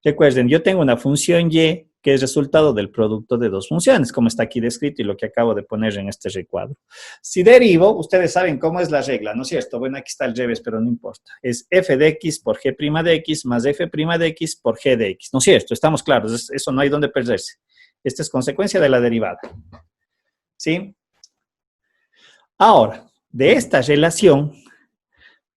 Recuerden, yo tengo una función y que es resultado del producto de dos funciones, como está aquí descrito y lo que acabo de poner en este recuadro. Si derivo, ustedes saben cómo es la regla, ¿no es cierto? Bueno, aquí está el revés, pero no importa. Es f de x por g' de x más f' de x por g de x, ¿no es cierto? Estamos claros, eso no hay donde perderse. Esta es consecuencia de la derivada. ¿Sí? Ahora, de esta relación,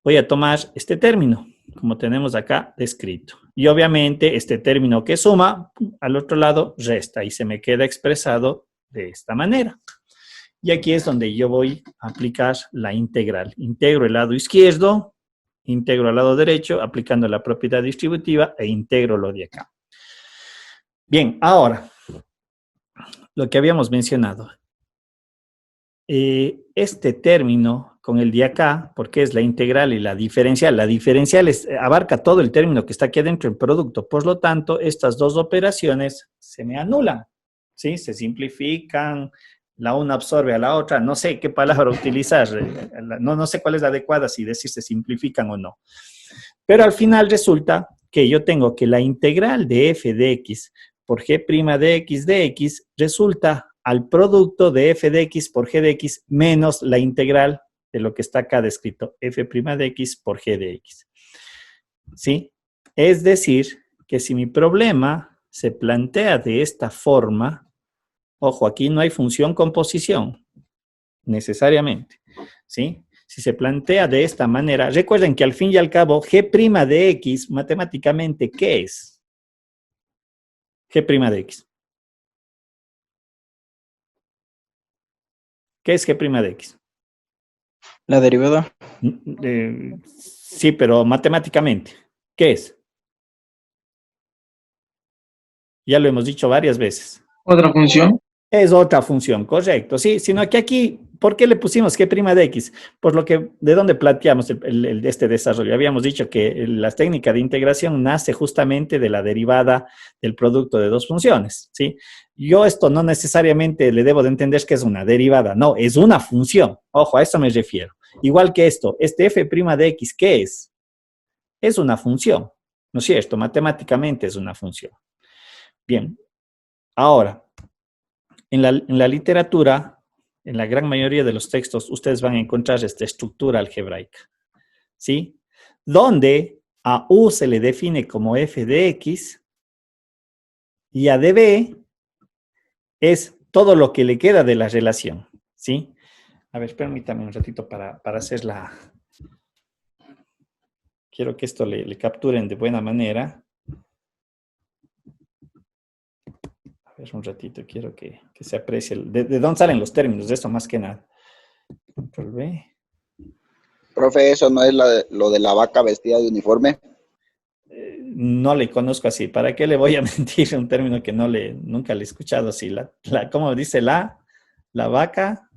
voy a tomar este término, como tenemos acá descrito. Y obviamente este término que suma, al otro lado resta y se me queda expresado de esta manera. Y aquí es donde yo voy a aplicar la integral. Integro el lado izquierdo, integro al lado derecho, aplicando la propiedad distributiva e integro lo de acá. Bien, ahora, lo que habíamos mencionado. Este término con el de acá, porque es la integral y la diferencial abarca todo el término que está aquí adentro del producto, por lo tanto, estas dos operaciones se me anulan, ¿sí? Se simplifican, la una absorbe a la otra, no sé qué palabra utilizar, no sé cuál es la adecuada, si decir se simplifican o no. Pero al final resulta que yo tengo que la integral de f de x por g' de x resulta al producto de f de x por g de x menos la integral de lo que está acá descrito, f' de x por g de x. ¿Sí? Es decir, que si mi problema se plantea de esta forma, ojo, aquí no hay función composición, necesariamente, ¿sí? Si se plantea de esta manera, recuerden que al fin y al cabo, g' de x, matemáticamente, ¿qué es? G' de x. ¿Qué es g' de x? La derivada. Sí, pero matemáticamente, ¿qué es? Ya lo hemos dicho varias veces. Otra función. Es otra función, correcto, sí, sino que aquí, ¿por qué le pusimos g' de x? Por lo que, ¿de dónde planteamos este desarrollo? Habíamos dicho que la técnica de integración nace justamente de la derivada del producto de dos funciones, ¿sí? Yo esto no necesariamente le debo de entender que es una derivada, no, es una función, ojo, a eso me refiero. Igual que esto, este f' de x, ¿qué es? Es una función, ¿no es cierto? Matemáticamente es una función. Bien, ahora, en la literatura, en la gran mayoría de los textos, ustedes van a encontrar esta estructura algebraica, ¿sí? Donde a U se le define como f de x y a db es todo lo que le queda de la relación, ¿sí? A ver, permítame un ratito para hacer la... Quiero que esto le capturen de buena manera. A ver, un ratito, quiero que se aprecie. ¿De dónde salen los términos? De eso más que nada. Control V. Profe, ¿eso no es lo de la vaca vestida de uniforme? No le conozco así. ¿Para qué le voy a mentir? Un término que nunca le he escuchado así. ¿Cómo dice la vaca?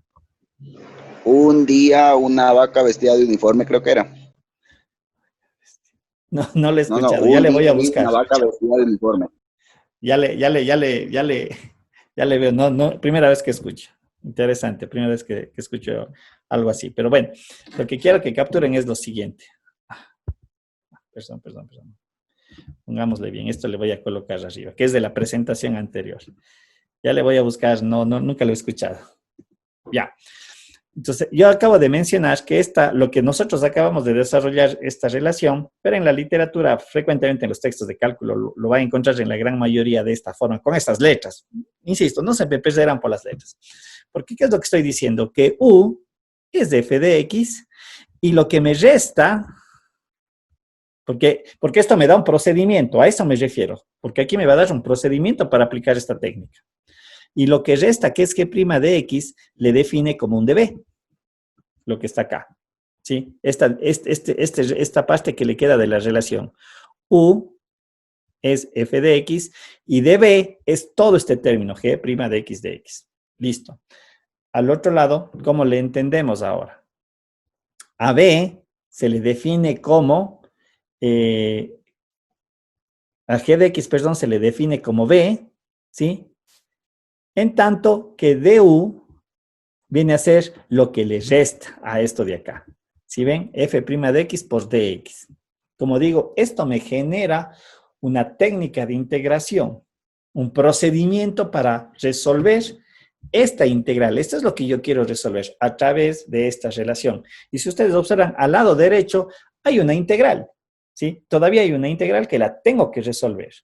Un día una vaca vestida de uniforme, creo que era. No le he No, escuchado. Ya un le voy a día vi buscar. una vaca vestida de uniforme. Ya le veo. No, primera vez que escucho. Interesante, primera vez que escucho algo así. Pero bueno, lo que quiero que capturen es lo siguiente. Perdón. Pongámosle bien, esto le voy a colocar arriba, que es de la presentación anterior. Ya le voy a buscar, nunca lo he escuchado. Ya. Entonces, yo acabo de mencionar que lo que nosotros acabamos de desarrollar, esta relación, pero en la literatura, frecuentemente en los textos de cálculo, lo va a encontrar en la gran mayoría de esta forma, con estas letras. Insisto, no se me perderán por las letras. Porque, ¿qué es lo que estoy diciendo? Que U es de f de x, y lo que me resta, porque esto me da un procedimiento, a eso me refiero, porque aquí me va a dar un procedimiento para aplicar esta técnica. Y lo que resta, que es g' de x, le define como un db, lo que está acá. ¿Sí? Esta parte que le queda de la relación. U es f de x y db es todo este término, g' de x de x. Listo. Al otro lado, ¿cómo le entendemos ahora? A b se le define como, a g de x, perdón, se le define como b, ¿sí? En tanto que du viene a ser lo que le resta a esto de acá. ¿Sí ven? f' de x por dx. Como digo, esto me genera una técnica de integración, un procedimiento para resolver esta integral. Esto es lo que yo quiero resolver a través de esta relación. Y si ustedes observan, al lado derecho hay una integral, ¿sí? Todavía hay una integral que la tengo que resolver,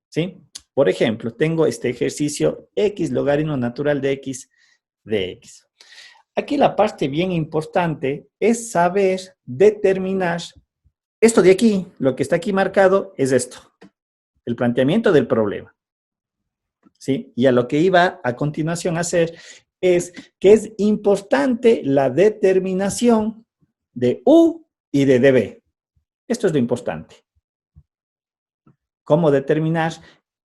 ¿sí? Por ejemplo, tengo este ejercicio x logaritmo natural de x de x. Aquí la parte bien importante es saber determinar esto de aquí, lo que está aquí marcado es esto, el planteamiento del problema. ¿Sí? Y a lo que iba a continuación a hacer es que es importante la determinación de U y de dB. Esto es lo importante. ¿Cómo determinar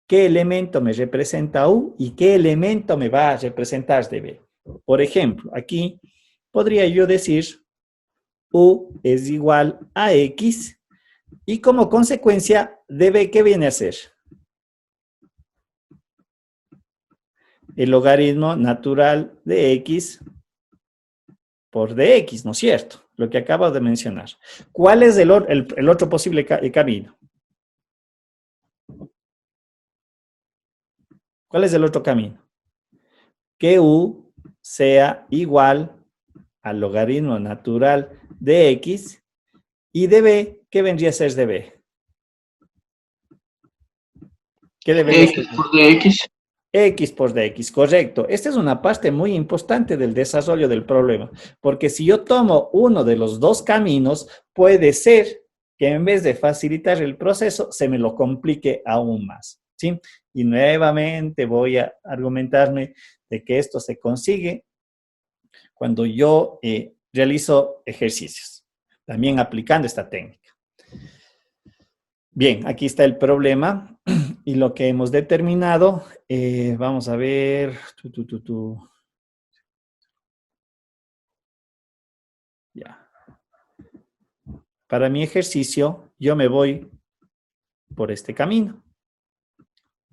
qué elemento me representa U y qué elemento me va a representar dB? Por ejemplo, aquí podría yo decir U es igual a X y como consecuencia dB, ¿qué viene a ser? El logaritmo natural de X por dx, ¿no es cierto? Lo que acabo de mencionar. ¿Cuál es el otro posible camino? ¿Cuál es el otro camino? Que U sea igual al logaritmo natural de X y dB, ¿qué vendría a ser dB? ¿Qué debería ser? X por dx. X por dx, correcto. Esta es una parte muy importante del desarrollo del problema, porque si yo tomo uno de los dos caminos, puede ser que en vez de facilitar el proceso, se me lo complique aún más, ¿sí? Y nuevamente voy a argumentarme de que esto se consigue cuando yo realizo ejercicios, también aplicando esta técnica. Bien, aquí está el problema y lo que hemos determinado, vamos a ver, ya. Para mi ejercicio, yo me voy por este camino.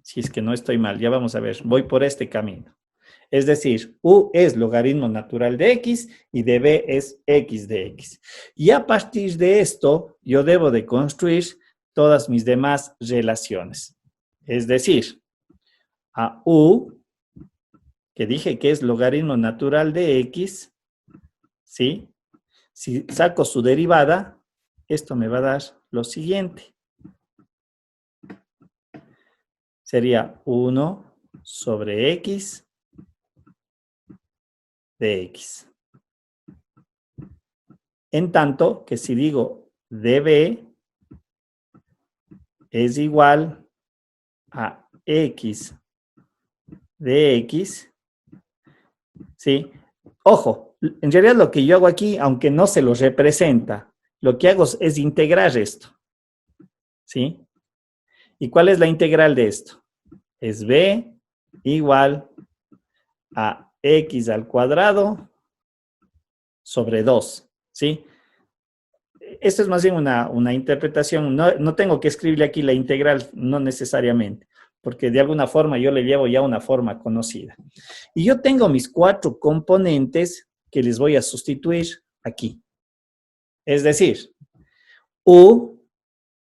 Si es que no estoy mal, ya vamos a ver, voy por este camino. Es decir, U es logaritmo natural de X y dB es X de X. Y a partir de esto, yo debo de construir todas mis demás relaciones. Es decir, a U, que dije que es logaritmo natural de X, ¿sí? Si saco su derivada, esto me va a dar lo siguiente. Sería 1 sobre X de X. En tanto que si digo dB es igual a X de X, ¿sí? Ojo, en realidad lo que yo hago aquí, aunque no se lo representa, lo que hago es integrar esto, ¿sí? ¿Y cuál es la integral de esto? Es b igual a x al cuadrado sobre 2, ¿sí? Esto es más bien una interpretación, no tengo que escribirle aquí la integral, no necesariamente, porque de alguna forma yo le llevo ya una forma conocida. Y yo tengo mis 4 componentes que les voy a sustituir aquí. Es decir, U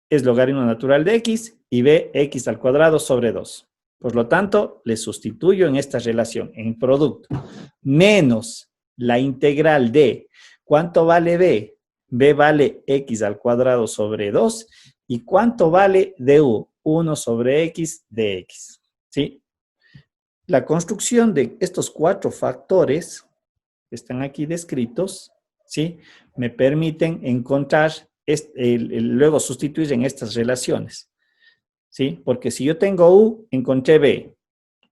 es logaritmo natural de x y b, x al cuadrado sobre 2. Por lo tanto, le sustituyo en esta relación, en producto, menos la integral de ¿cuánto vale b? B vale x al cuadrado sobre 2. ¿Y cuánto vale du? 1 sobre x de x. ¿Sí? La construcción de estos 4 factores que están aquí descritos, ¿sí? Me permiten encontrar, luego sustituir en estas relaciones, ¿sí? Porque si yo tengo u, encontré b,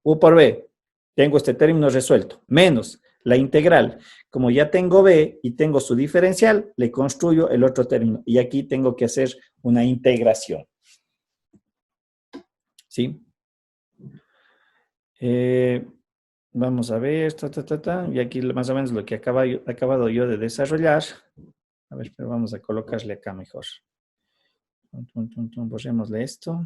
u por b, tengo este término resuelto, menos la integral. Como ya tengo b y tengo su diferencial, le construyo el otro término. Y aquí tengo que hacer una integración. ¿Sí? Vamos a ver, y aquí más o menos lo que he acabado yo de desarrollar. A ver, pero vamos a colocarle acá mejor. Borrémosle esto.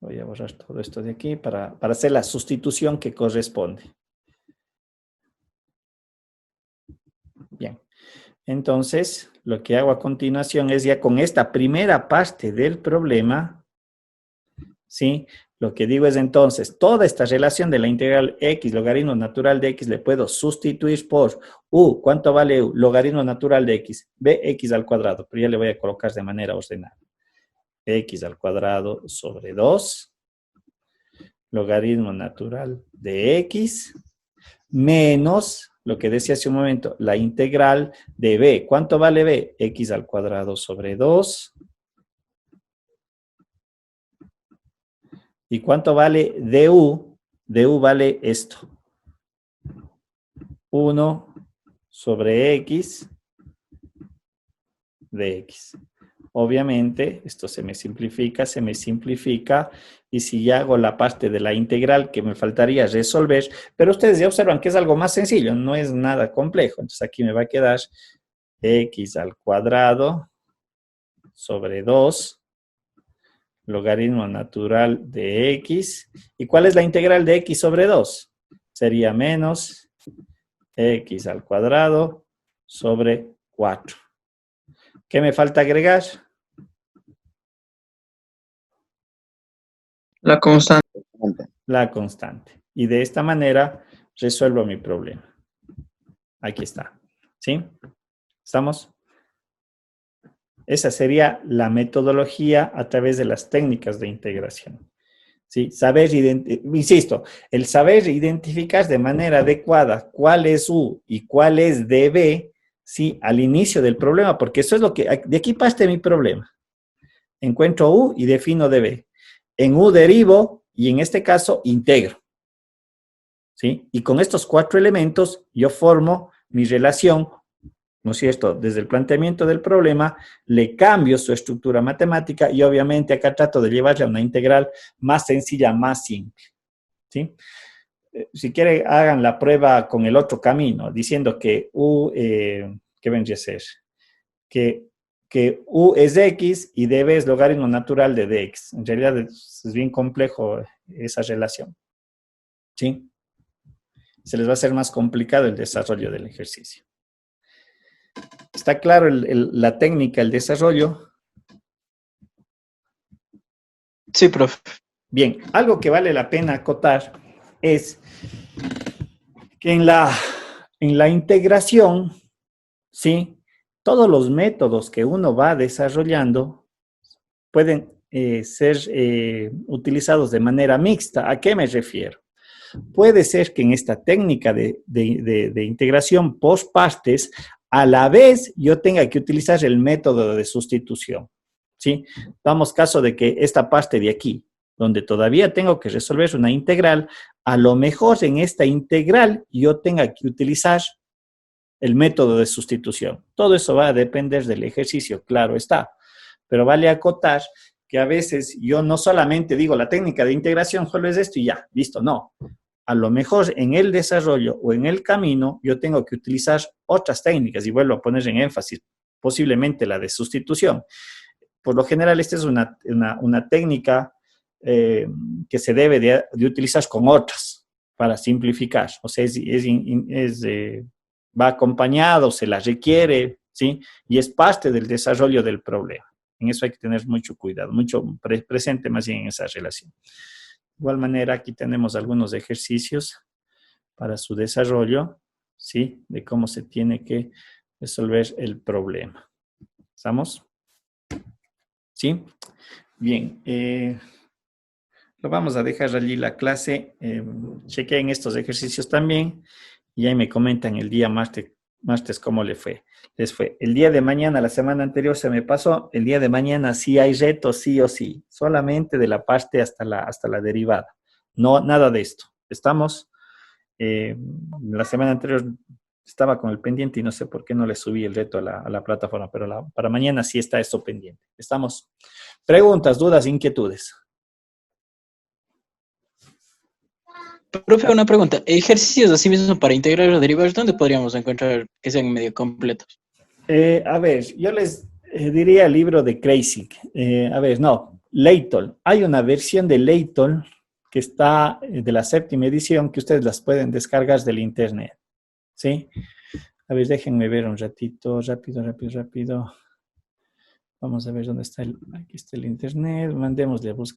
Voy a borrar todo esto de aquí para hacer la sustitución que corresponde. Bien. Entonces, lo que hago a continuación es ya con esta primera parte del problema, ¿sí? Lo que digo es entonces, toda esta relación de la integral x, logaritmo natural de x, le puedo sustituir por u. ¿Cuánto vale u? Logaritmo natural de x, bx al cuadrado, pero ya le voy a colocar de manera ordenada. X al cuadrado sobre 2, logaritmo natural de x, menos, lo que decía hace un momento, la integral de b. ¿Cuánto vale b? X al cuadrado sobre 2. ¿Y cuánto vale du? Du vale esto. 1 sobre x de x. Obviamente, esto se me simplifica, y si ya hago la parte de la integral que me faltaría resolver, pero ustedes ya observan que es algo más sencillo, no es nada complejo. Entonces aquí me va a quedar x al cuadrado sobre 2, logaritmo natural de x. ¿Y cuál es la integral de x sobre 2? Sería menos x al cuadrado sobre 4. ¿Qué me falta agregar? La constante. La constante. Y de esta manera resuelvo mi problema. Aquí está. ¿Sí? ¿Estamos? Esa sería la metodología a través de las técnicas de integración. ¿Sí? Insisto, el saber identificar de manera adecuada cuál es U y cuál es DB, ¿sí? Al inicio del problema, porque eso es lo que, de aquí parte mi problema. Encuentro U y defino DB. En U derivo y en este caso integro. ¿Sí? Y con estos 4 elementos yo formo mi relación, ¿no es cierto? Desde el planteamiento del problema, le cambio su estructura matemática y obviamente acá trato de llevarle a una integral más sencilla, más simple. ¿Sí? Si quieren, hagan la prueba con el otro camino, diciendo que U, ¿qué vendría a ser? Que U es de X y DB es logaritmo natural de dx. En realidad es bien complejo esa relación. ¿Sí? Se les va a hacer más complicado el desarrollo del ejercicio. ¿Está claro la técnica, el desarrollo? Sí, profe. Bien, algo que vale la pena acotar es que en la integración, ¿sí? Todos los métodos que uno va desarrollando pueden ser utilizados de manera mixta. ¿A qué me refiero? Puede ser que en esta técnica de integración post partes, a la vez yo tenga que utilizar el método de sustitución, ¿sí? Damos caso de que esta parte de aquí, donde todavía tengo que resolver una integral, a lo mejor en esta integral yo tenga que utilizar el método de sustitución. Todo eso va a depender del ejercicio, claro está, pero vale acotar que a veces yo no solamente digo la técnica de integración solo es esto y ya, listo, no. A lo mejor en el desarrollo o en el camino yo tengo que utilizar otras técnicas y vuelvo a poner en énfasis posiblemente la de sustitución. Por lo general esta es una técnica que se debe de utilizar con otras para simplificar. O sea, va acompañado, se la requiere, ¿sí? Y es parte del desarrollo del problema. En eso hay que tener mucho cuidado, mucho presente más bien en esa relación. De igual manera, aquí tenemos algunos ejercicios para su desarrollo, ¿sí? De cómo se tiene que resolver el problema. ¿Estamos? ¿Sí? Bien. Lo vamos a dejar allí la clase. Chequen estos ejercicios también y ahí me comentan el día martes cómo les fue. El día de mañana, la semana anterior se me pasó, el día de mañana sí hay retos, sí o sí, solamente de la parte hasta la derivada. No, nada de esto. Estamos, la semana anterior estaba con el pendiente y no sé por qué no le subí el reto a la plataforma, pero para mañana sí está esto pendiente. Estamos. Preguntas, dudas, inquietudes. Profe, una pregunta. Ejercicios así mismo para integrar los derivados, ¿dónde podríamos encontrar que sean medio completos? A ver, yo les diría el libro de Kreyszig. No, Leitol. Hay una versión de Leitol que está de la 7ª edición que ustedes las pueden descargar del internet. ¿Sí? A ver, déjenme ver un ratito, rápido. Vamos a ver dónde está aquí está el internet. Mandémosle a buscar.